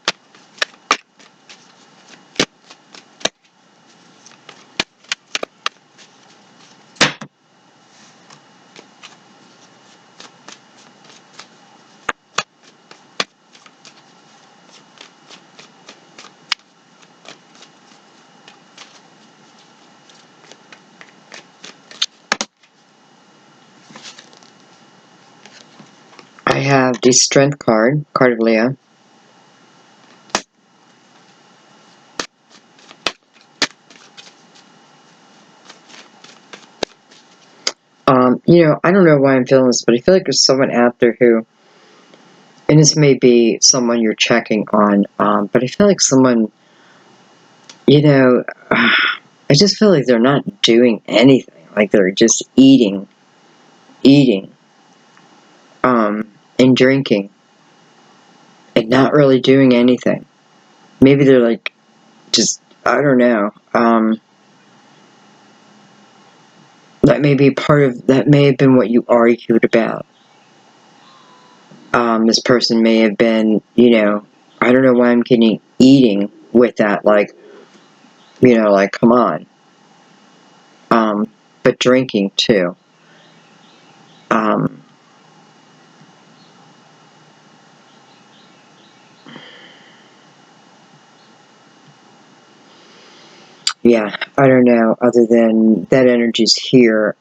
I have the Strength card, card of Leo. I don't know why I'm feeling this, but I feel like there's someone out there who, and this may be someone you're checking on, but I feel like someone, I just feel like they're not doing anything. Like they're just eating, and drinking, and not really doing anything. Maybe they're like, just, I don't know. That may be that may have been what you argued about. This person may have been, I don't know why I'm getting eating with that, like, come on. But drinking too. Yeah, I don't know, other than that energy's here.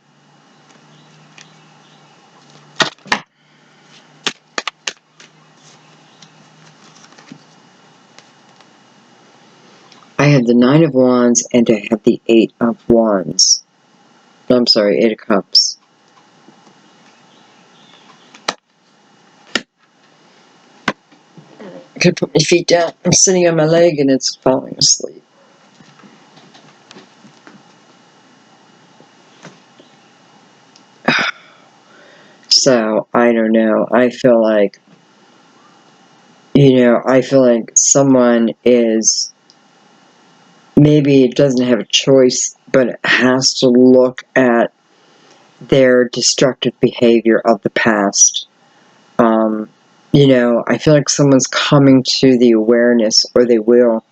have the Nine of Wands and I have the Eight of Wands. I'm sorry, Eight of Cups. I could put my feet down. I'm sitting on my leg and it's falling asleep. So, I don't know. I feel like, I feel like someone is, maybe it doesn't have a choice, but it has to look at their destructive behavior of the past. I feel like someone's coming to the awareness, or they will.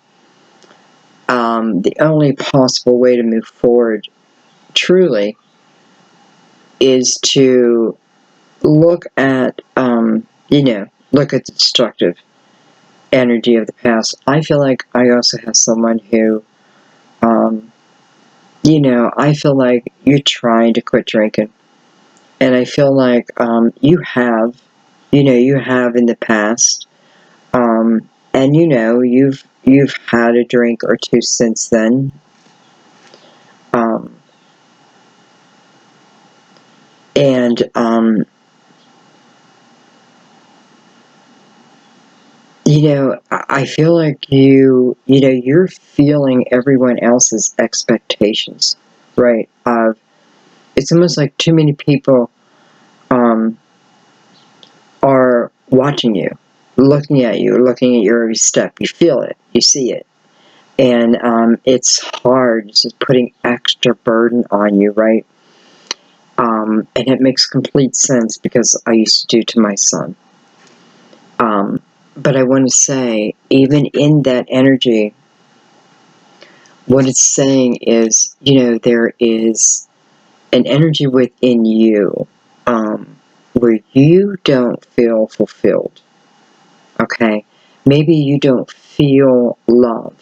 The only possible way to move forward, truly, is to look at, look at the destructive energy of the past. I feel like I also have someone who, I feel like you're trying to quit drinking. And I feel like you have in the past. And you've had a drink or two since then. And I feel like you're feeling everyone else's expectations, right? It's almost like too many people are watching you, looking at your every step. You feel it, you see it. And it's hard, it's just putting extra burden on you, right? And it makes complete sense because I used to do to my son. But I want to say, even in that energy, what it's saying is, there is an energy within you where you don't feel fulfilled. Okay? Maybe you don't feel love.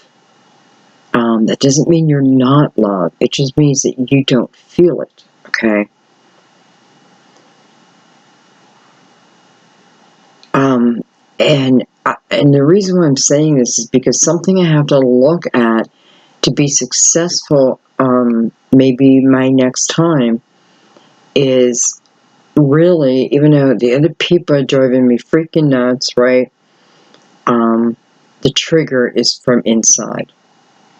That doesn't mean you're not loved. It just means that you don't feel it. Okay? And the reason why I'm saying this is because something I have to look at to be successful, maybe my next time, is really, even though the other people are driving me freaking nuts, right? The trigger is from inside.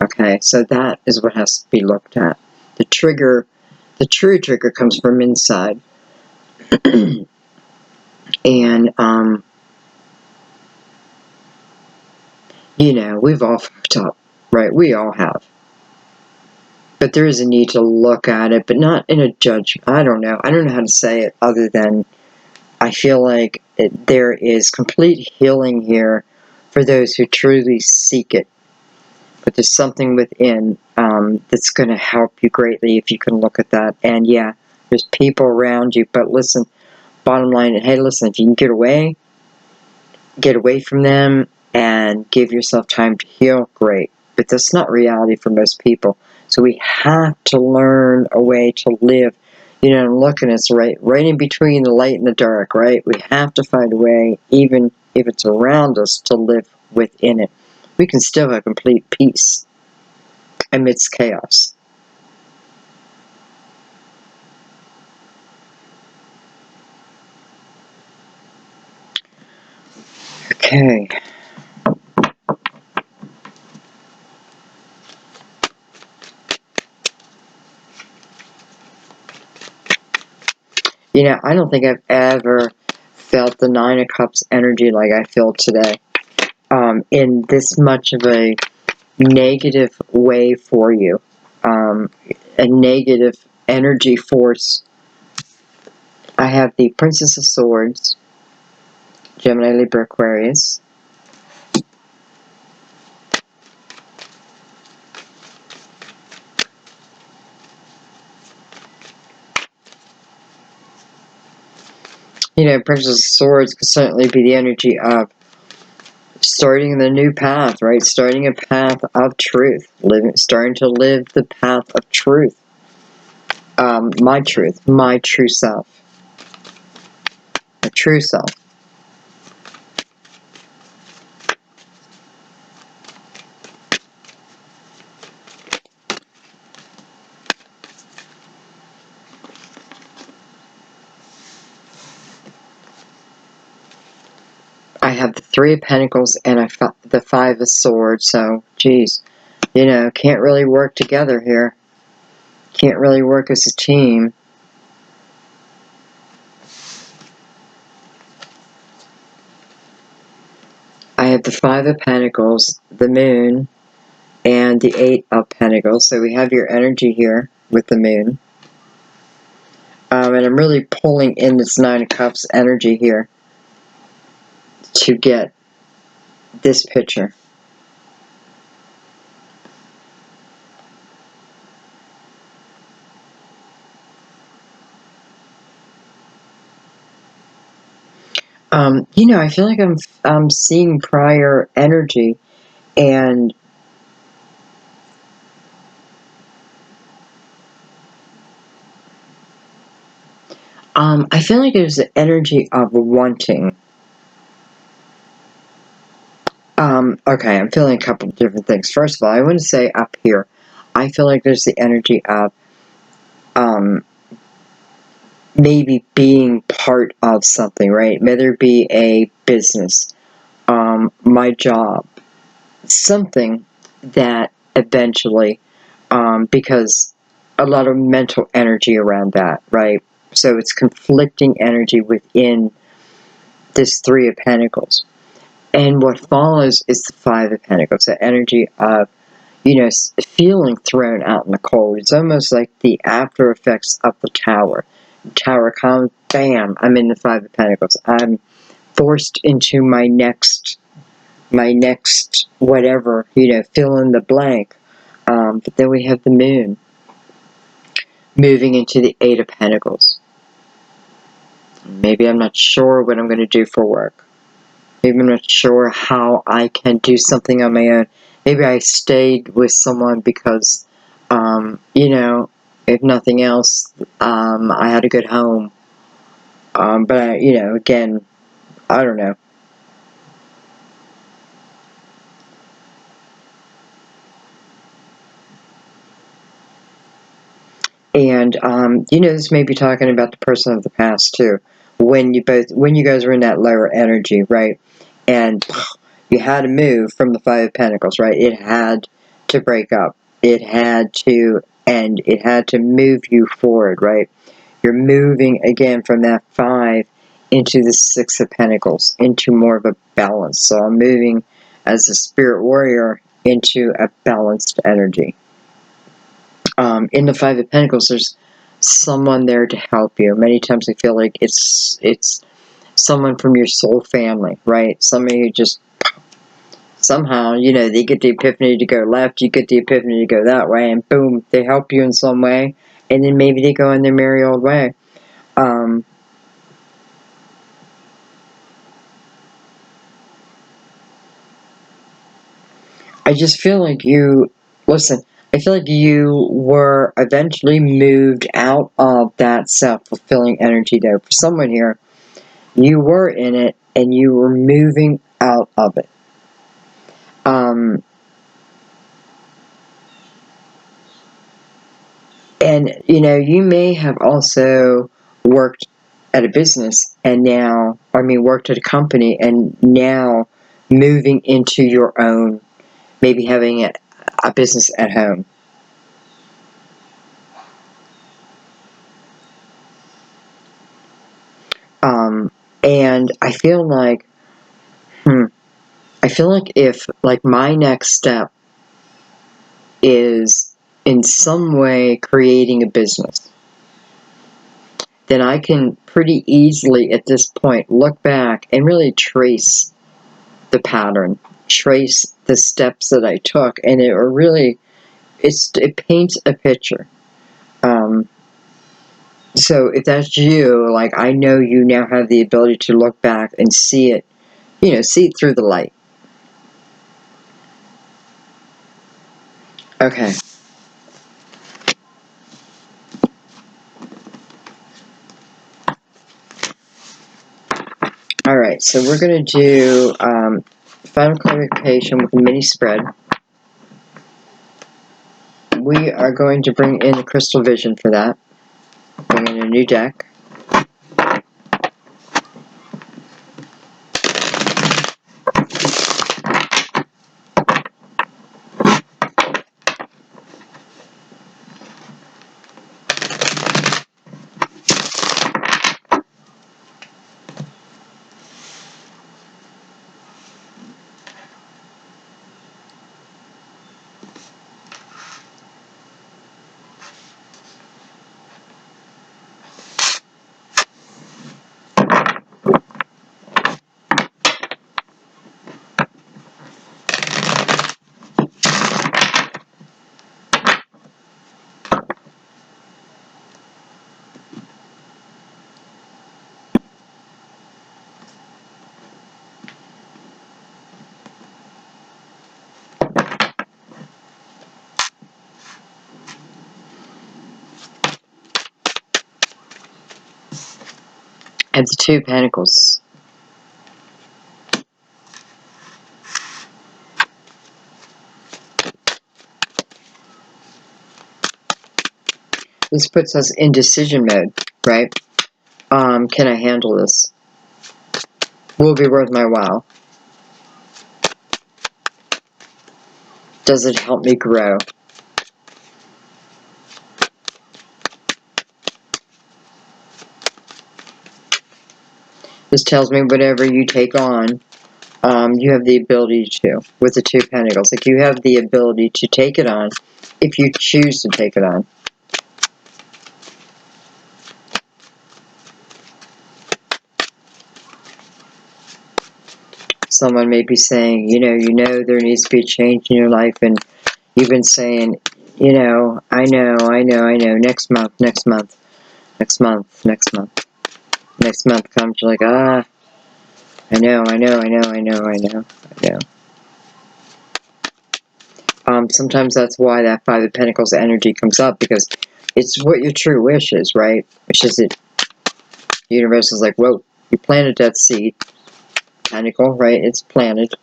Okay, so that is what has to be looked at. The true trigger comes from inside. And, we've all fucked up, right? We all have. But there is a need to look at it, but not in a judgment. I don't know how to say it other than I feel like there is complete healing here for those who truly seek it. But there's something within that's going to help you greatly if you can look at that. And yeah, there's people around you. But listen, bottom line, hey, listen, if you can get away from them and give yourself time to heal, great. But that's not reality for most people. So we have to learn a way to live, and look, and it's right in between the light and the dark, right? We have to find a way, even if it's around us, to live within it. We can still have complete peace amidst chaos. Okay. I don't think I've ever felt the Nine of Cups energy like I feel today. In this much of a negative way for you. A negative energy force. I have the Princess of Swords, Gemini, Libra, Aquarius. Princess of Swords could certainly be the energy of starting the new path, right? Starting a path of truth. Starting to live the path of truth. My truth. My true self. A true self. Three of Pentacles and the Five of Swords. So, geez, you know, can't really work together here. Can't really work as a team. I have the Five of Pentacles, the Moon, and the Eight of Pentacles. So we have your energy here with the Moon. And I'm really pulling in this Nine of Cups energy here to get this picture. You know, I feel like I'm seeing prior energy, and I feel like there's the energy of wanting. Okay, I'm feeling a couple of different things. First of all, I want to say up here, I feel like there's the energy of maybe being part of something, right? Whether it be a business, my job, something that eventually, because a lot of mental energy around that, right? So it's conflicting energy within this Three of Pentacles. And what follows is the Five of Pentacles, the energy of, you know, feeling thrown out in the cold. It's almost like the after effects of the Tower. The Tower comes, bam, I'm in the Five of Pentacles. I'm forced into my next whatever, you know, fill in the blank. But then we have the Moon moving into the Eight of Pentacles. Maybe I'm not sure what I'm going to do for work. Maybe I'm not sure how I can do something on my own. Maybe I stayed with someone because, you know, if nothing else, I had a good home. But, you know, again, I don't know. And, you know, this may be talking about the person of the past, too. When you guys were in that lower energy, right? And you had to move from the Five of Pentacles, right? It had to break up. It had to end. It had to move you forward, right? You're moving again from that Five into the Six of Pentacles, into more of a balance. So I'm moving as a spirit warrior into a balanced energy. In the Five of Pentacles, there's someone there to help you. Many times I feel like it's someone from your soul family, right? Somebody who just somehow, you know, they get the epiphany to go left, you get the epiphany to go that way, and boom, they help you in some way, and then maybe they go in their merry old way. I just feel like listen, I feel like you were eventually moved out of that self-fulfilling energy there. For someone here, you were in it, and you were moving out of it. And, you know, you may have also worked at a business and now, worked at a company and now moving into your own, maybe having a business at home. And I feel like, if, like, my next step is in some way creating a business, then I can pretty easily at this point look back and really trace the pattern, trace the steps that I took, and it paints a picture. So if that's you, like, I know you now have the ability to look back and see it, see it through the light. Okay. Alright, so we're going to do final clarification with a mini spread. We are going to bring in the crystal vision for that. Bring in a new deck. I have the Two of Pentacles. This puts us in decision mode, right? Can I handle this? Will it be worth my while? Does it help me grow? This tells me whatever you take on, you have the ability to, with the Two of Pentacles. Like, you have the ability to take it on if you choose to take it on. Someone may be saying, you know, there needs to be a change in your life, and you've been saying, I know, next month. Next month comes, you're like, I know. Sometimes that's why that Five of Pentacles energy comes up, because it's what your true wish is, right? Which is it. The universe is like, whoa, you planted that seed. Pentacle, right? It's planted.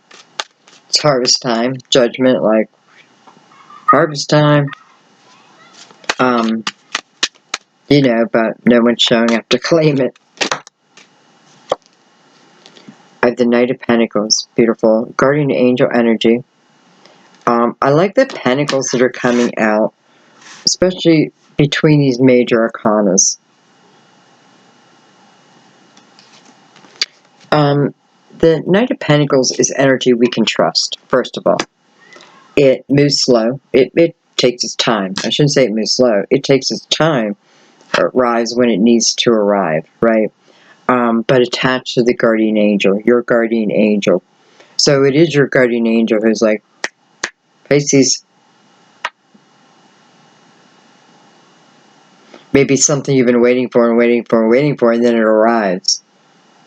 It's harvest time. Judgment, like, harvest time. But no one's showing up to claim it. I have the Knight of Pentacles. Beautiful. Guardian Angel energy. I like the pentacles that are coming out, especially between these major arcanas. The Knight of Pentacles is energy we can trust, first of all. It moves slow. It takes its time. I shouldn't say it moves slow. It takes its time. It arrives when it needs to arrive, right? But attached to the guardian angel, your guardian angel. So it is your guardian angel who's like, Pisces, maybe something you've been waiting for, and then it arrives.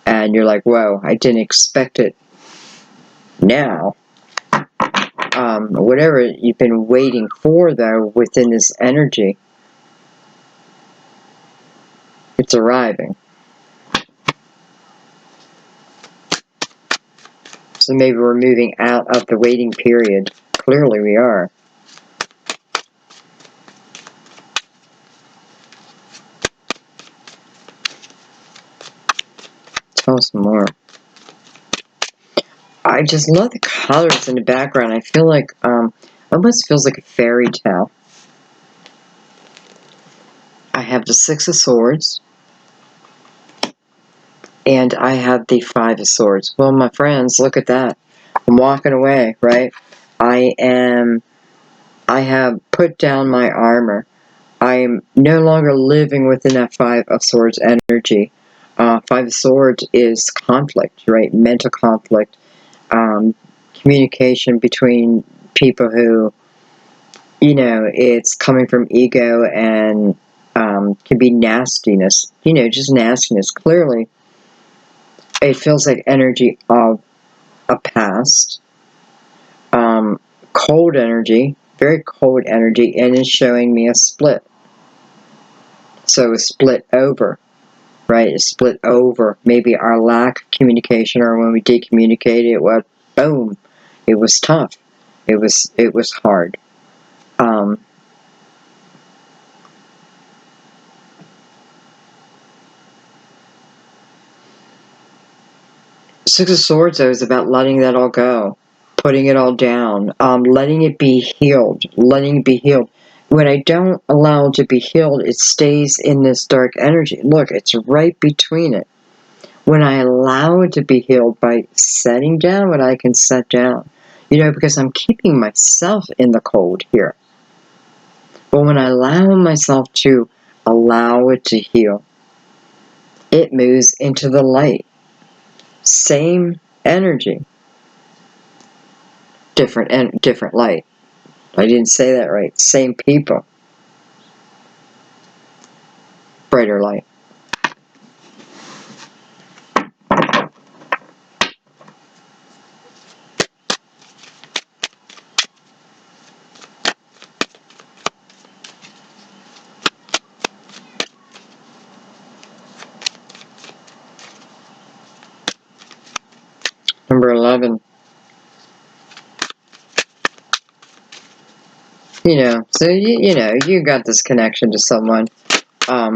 And you're like, whoa, I didn't expect it now. Whatever you've been waiting for, though, within this energy, it's arriving. So maybe we're moving out of the waiting period. Clearly we are. Tell us more. I just love the colors in the background. I feel like, almost feels like a fairy tale. I have the Six of Swords. And I have the Five of Swords. Well, my friends, look at that. I'm walking away, right? I have put down my armor. I am no longer living within that Five of Swords energy. Five of Swords is conflict, right? Mental conflict. Communication between people who, it's coming from ego and can be nastiness. Just nastiness. Clearly, it feels like energy of a past. Cold energy, very cold energy, and it's showing me a split. So a split over, right? A split over. Maybe our lack of communication, or when we did communicate, it was boom. It was tough. It was hard. Six of Swords, though, is about letting that all go, putting it all down, letting it be healed, When I don't allow it to be healed, it stays in this dark energy. Look, it's right between it. When I allow it to be healed by setting down what I can set down, because I'm keeping myself in the cold here. But when I allow myself to allow it to heal, it moves into the light. Same energy, different light. I didn't say that right. Same people, brighter light. 11. You know, so you know, you got this connection to someone. I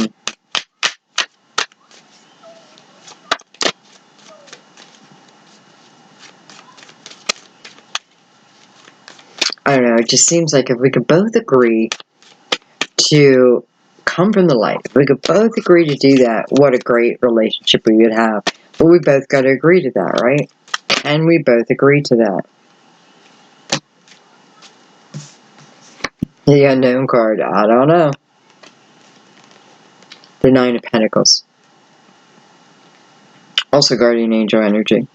don't know, it just seems like if we could both agree to come from the light, if we could both agree to do that, what a great relationship we would have. But we both got to agree to that, right? Can we both agree to that? The unknown card, I don't know. The Nine of Pentacles. Also guardian angel energy.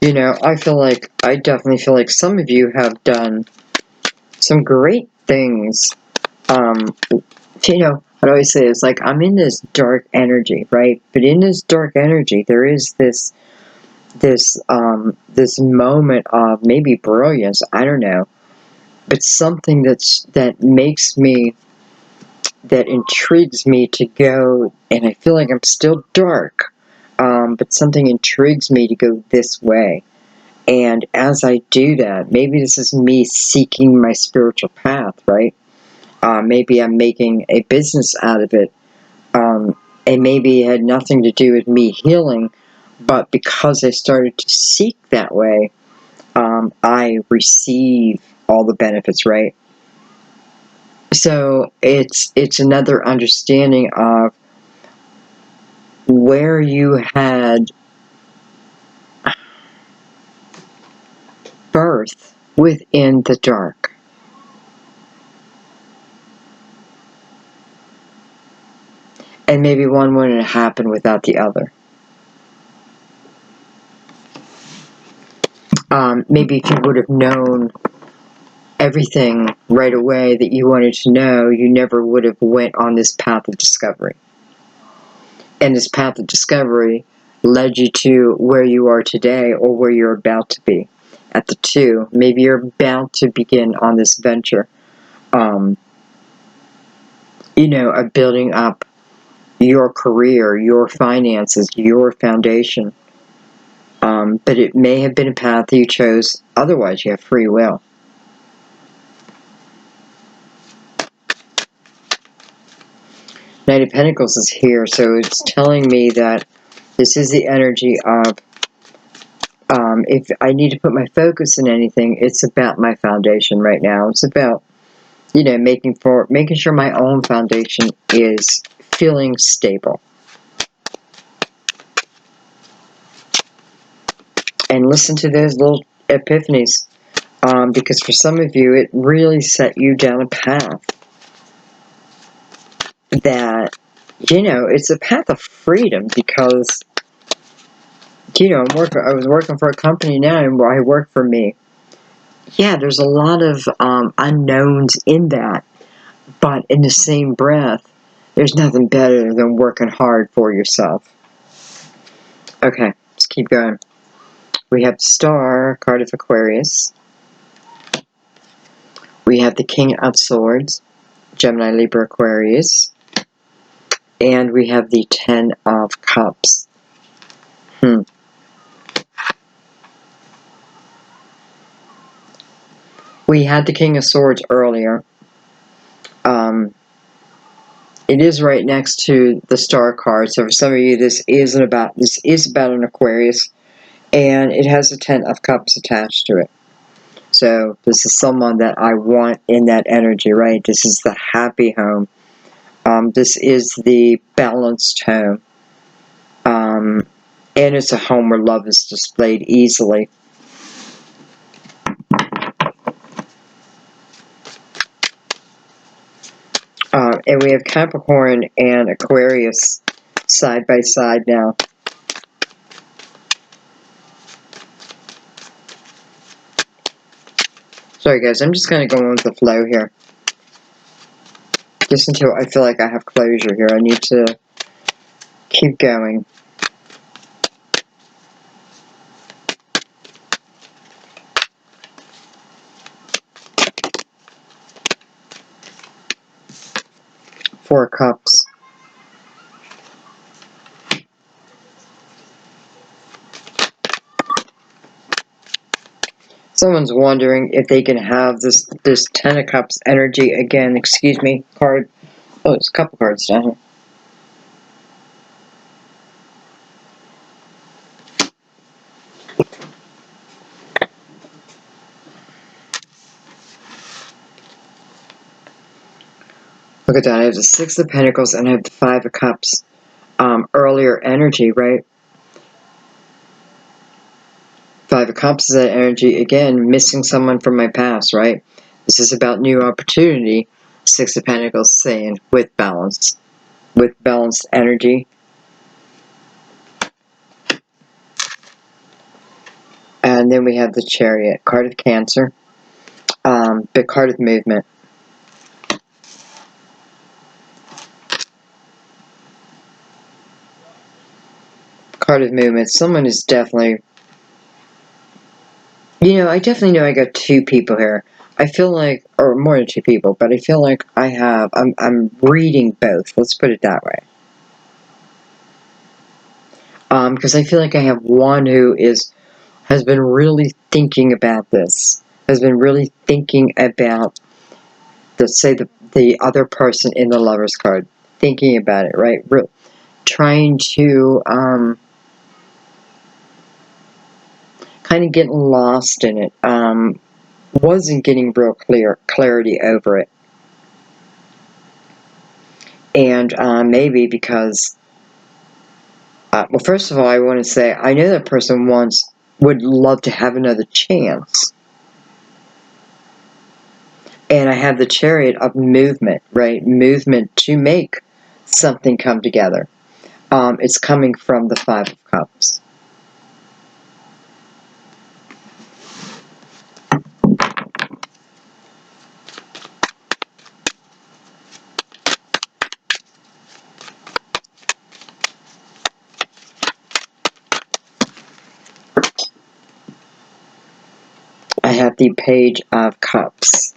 You know, I definitely feel like some of you have done some great things. You know, I'd always say it's like, I'm in this dark energy, right? But in this dark energy, there is this moment of maybe brilliance, I don't know, but something that intrigues me to go, and I feel like I'm still dark, but something intrigues me to go this way. And as I do that, maybe this is me seeking my spiritual path, right? Maybe I'm making a business out of it. And maybe it had nothing to do with me healing, but because I started to seek that way, I receive all the benefits, right? So it's another understanding of where you had birth within the dark. And maybe one wouldn't have happened without the other. Maybe if you would have known everything right away that you wanted to know, you never would have went on this path of discovery. And this path of discovery led you to where you are today, or where you're about to be. At the 2, maybe you're about to begin on this venture, you know, of building up your career, your finances, your foundation. But it may have been a path that you chose. Otherwise, you have free will. Knight of Pentacles is here, so it's telling me that this is the energy of, if I need to put my focus in anything, it's about my foundation right now. It's about, you know, making sure my own foundation is feeling stable. And listen to those little epiphanies, because for some of you, it really set you down a path that, you know, it's a path of freedom, because, you know, I was working for a company now, and I work for me. Yeah, there's a lot of unknowns in that, but in the same breath, there's nothing better than working hard for yourself. Okay, let's keep going. We have Star, card of Aquarius. We have the King of Swords, Gemini, Libra, Aquarius. And we have the 10 of Cups. We had the King of Swords earlier. It is right next to the Star card. So for some of you, this is about an Aquarius, and it has the 10 of Cups attached to it. So this is someone that I want in that energy, right? This is the happy home. This is the balanced home. And it's a home where love is displayed easily. And we have Capricorn and Aquarius side by side now. Sorry guys, I'm just going to go on with the flow here. Just until I feel like I have closure here. I need to keep going. Four of Cups. Someone's wondering if they can have this Ten of Cups energy again. Excuse me, card. Oh, it's a couple cards down here. Look at that. I have the Six of Pentacles and I have the Five of Cups. Earlier energy, right? Five of Cups is that energy. Again, missing someone from my past, right? This is about new opportunity. Six of Pentacles saying with balance. With balanced energy. And then we have the Chariot. Card of Cancer. The card of movement. Card of movement. Someone is definitely... You know, I definitely know I got two people here. I feel like, or more than two people, but I feel like I'm reading both. Let's put it that way. Because I feel like I have one who has been really thinking about this. Has been really thinking about, the other person in the Lover's card. Thinking about it, right? Trying to, kind of getting lost in it. Wasn't getting real clarity over it. And maybe because, well, first of all, I want to say, I know that person would love to have another chance. And I have the Chariot of movement, right? Movement to make something come together. It's coming from the Five of Cups. I have the Page of Cups.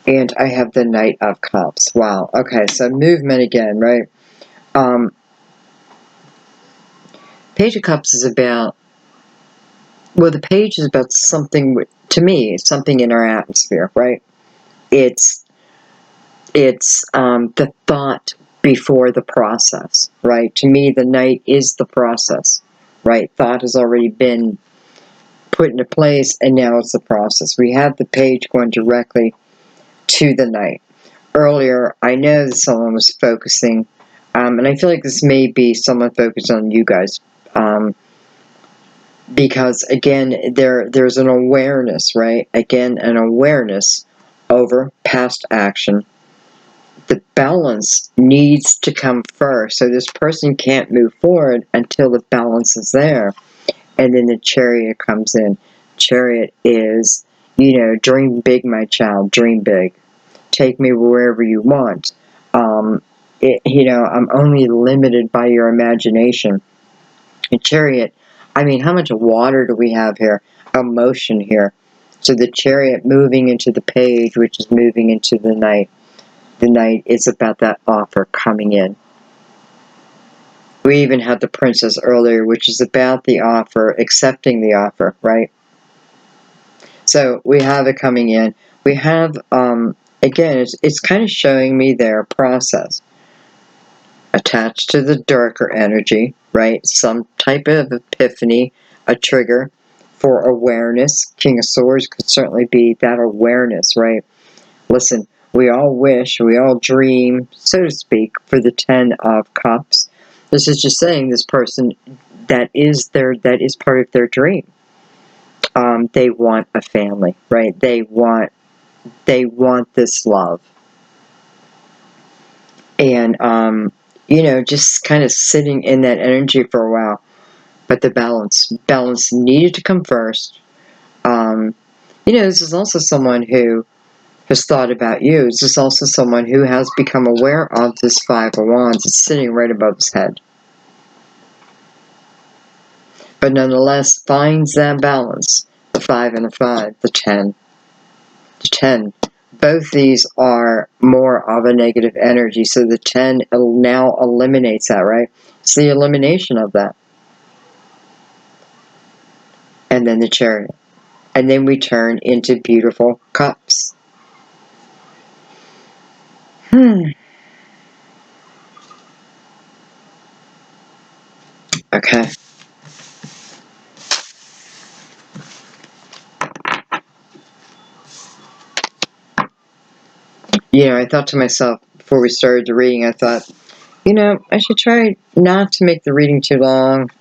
And I have the Knight of Cups. Wow. Okay, so movement again, right? Page of Cups is about... Well, the page is about something, to me, something in our atmosphere, right? It's the thought before the process, right? To me, the Knight is the process, right? Thought has already been put into place, and now it's the process. We have the page going directly to the Knight. Earlier, I know that someone was focusing, and I feel like this may be someone focused on you guys, because again, there's an awareness, right? Again, an awareness over past action. The balance needs to come first, so this person can't move forward until the balance is there. And then the Chariot comes in. Chariot is, dream big, my child, dream big. Take me wherever you want. I'm only limited by your imagination. And Chariot, I mean, how much water do we have here? Emotion here. So the Chariot moving into the page, which is moving into the Knight. The Knight is about that offer coming in. We even had the Princess earlier, which is about the offer, accepting the offer, right? So we have it coming in. We have, again, it's kind of showing me their process. Attached to the darker energy, right? Some type of epiphany, a trigger for awareness. King of Swords could certainly be that awareness, right? Listen, we all wish, we all dream, so to speak, for the Ten of Cups. This is just saying this person, that is part of their dream. They want a family, right? They want this love. And, just kind of sitting in that energy for a while. But the balance needed to come first. This is also someone who has thought about you. This is also someone who has become aware of this Five of Wands. It's sitting right above his head. But nonetheless, finds that balance. The 5 and the 5, the 10. The 10 Both these are more of a negative energy, so the 10 now eliminates that, right? It's the elimination of that. And then the Chariot. And then we turn into beautiful cups. Okay. I thought to myself before we started the reading, I thought, I should try not to make the reading too long.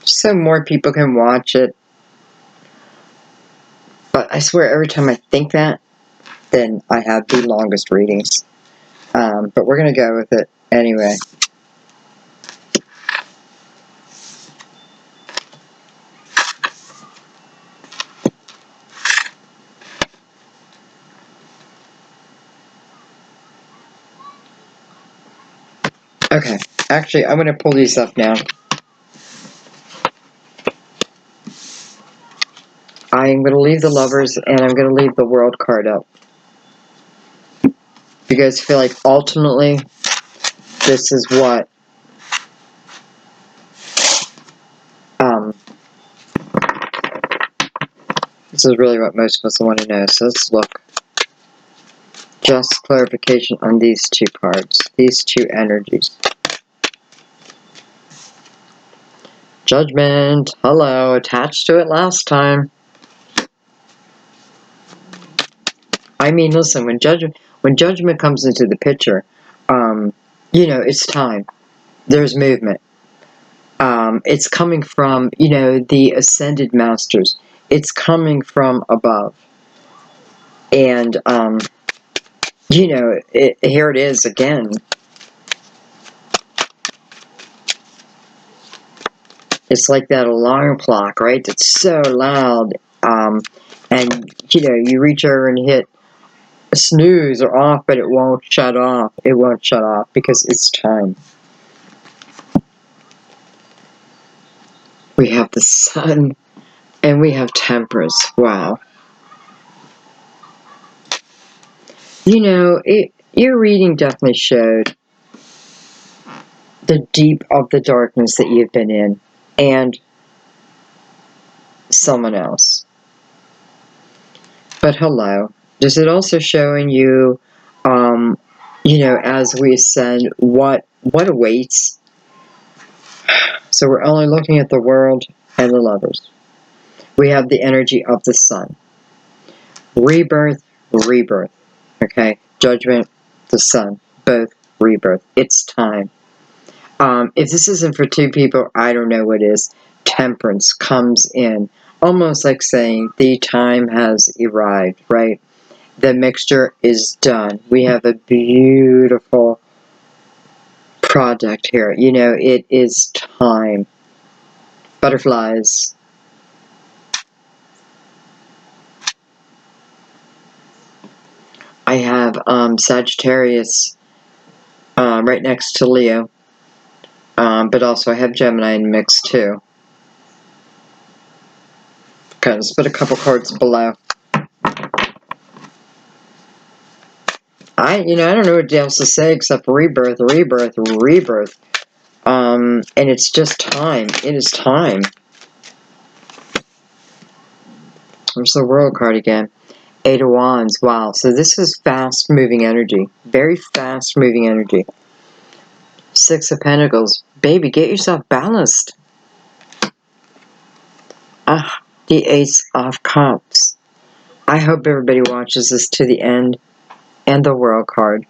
So more people can watch it. But I swear every time I think that, then I have the longest readings. But we're going to go with it anyway. Okay, actually, I'm going to pull these up now. I'm going to leave the Lovers, and I'm going to leave the World card up. You guys feel like ultimately, this is what this is really what most of us want to know. So let's look. Just clarification on these two cards, these two energies. Judgment, hello, attached to it last time. I mean, listen, when judgment comes into the picture, it's time. There's movement. It's coming from, the ascended masters. It's coming from above. And, here it is again. It's like that alarm clock, right? It's so loud. And, you reach over and hit a snooze or off, but it won't shut off. It won't shut off because it's time. We have the Sun, and we have Temperance. Wow. Your reading definitely showed the deep of the darkness that you've been in, and someone else. But hello. Does it also showing you, as we ascend, what awaits? So we're only looking at the World and the Lovers. We have the energy of the Sun. Rebirth, rebirth. Okay? Judgment, the Sun. Both rebirth. It's time. If this isn't for two people, I don't know what is. Temperance comes in. Almost like saying the time has arrived, right? The mixture is done. We have a beautiful product here. It is time. Butterflies. I have Sagittarius right next to Leo. But also I have Gemini in the mix too. Okay, let's put a couple cards below. I don't know what else to say except rebirth, rebirth, rebirth. And it's just time. It is time. There's the World card again. Eight of Wands. Wow. So this is fast-moving energy. Very fast-moving energy. Six of Pentacles. Baby, get yourself balanced. The Ace of Cups. I hope everybody watches this to the end. And the World card.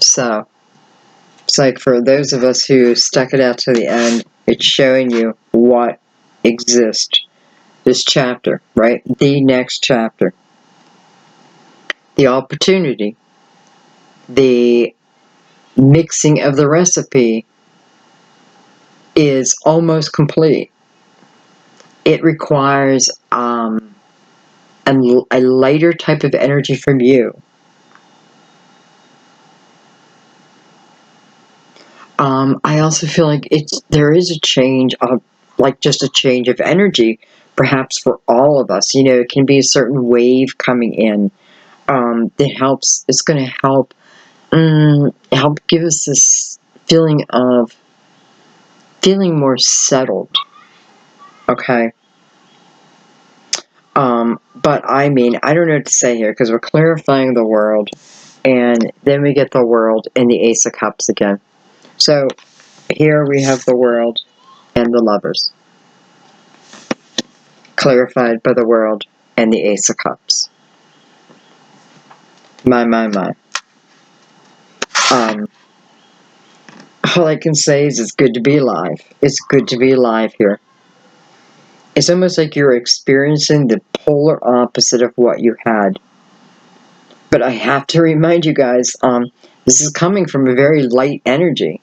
So, it's like for those of us who stuck it out to the end, it's showing you what exists. This chapter, right? The next chapter. The opportunity. The mixing of the recipe is almost complete. It requires a lighter type of energy from you. I also feel like there is a change of like just a change of energy, perhaps for all of us. You know, it can be a certain wave coming in that helps. It's going to help give us this feeling of feeling more settled. Okay. But I mean, I don't know what to say here because we're clarifying the world, and then we get the world and the Ace of Cups again. So here we have the world and the Lovers, clarified by the world and the Ace of Cups. My. All I can say is it's good to be alive. It's good to be alive here. It's almost like you're experiencing the polar opposite of what you had. But I have to remind you guys, this is coming from a very light energy.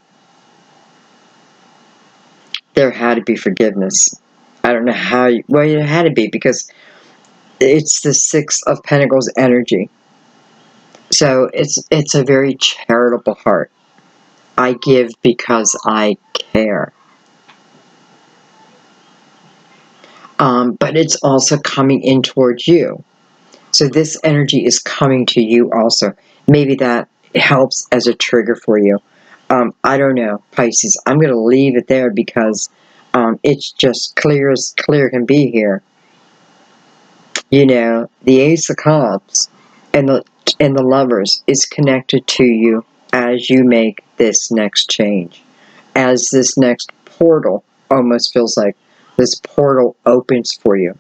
There had to be forgiveness. I don't know how well, it had to be because it's the Six of Pentacles energy. So it's a very charitable heart. I give because I care. But it's also coming in towards you. So this energy is coming to you also. Maybe that helps as a trigger for you. I don't know, Pisces. I'm going to leave it there because it's just clear as clear can be here. You know, the Ace of Cups and the Lovers is connected to you as you make this next change. As this next portal almost feels like this portal opens for you.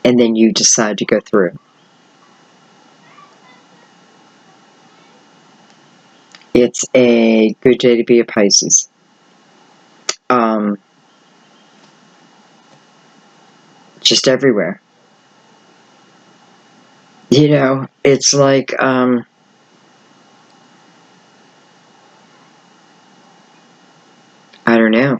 And then you decide to go through. It's a good day to be a Pisces. Just everywhere. You know, it's like, I don't know.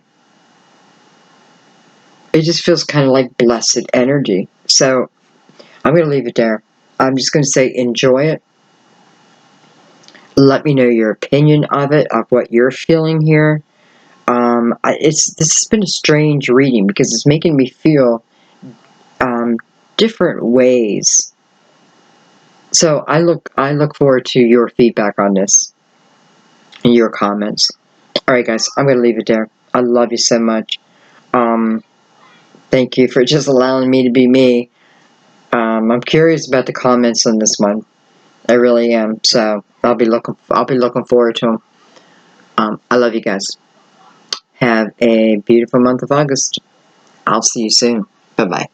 It just feels kind of like blessed energy. So, I'm going to leave it there. I'm just going to say enjoy it. Let me know your opinion of it, of what you're feeling here. This has been a strange reading because it's making me feel different ways. So I look forward to your feedback on this and your comments. All right, guys, I'm going to leave it there. I love you so much. Thank you for just allowing me to be me. I'm curious about the comments on this one. I really am. So I'll be looking forward to them. I love you guys. Have a beautiful month of August. I'll see you soon. Bye-bye.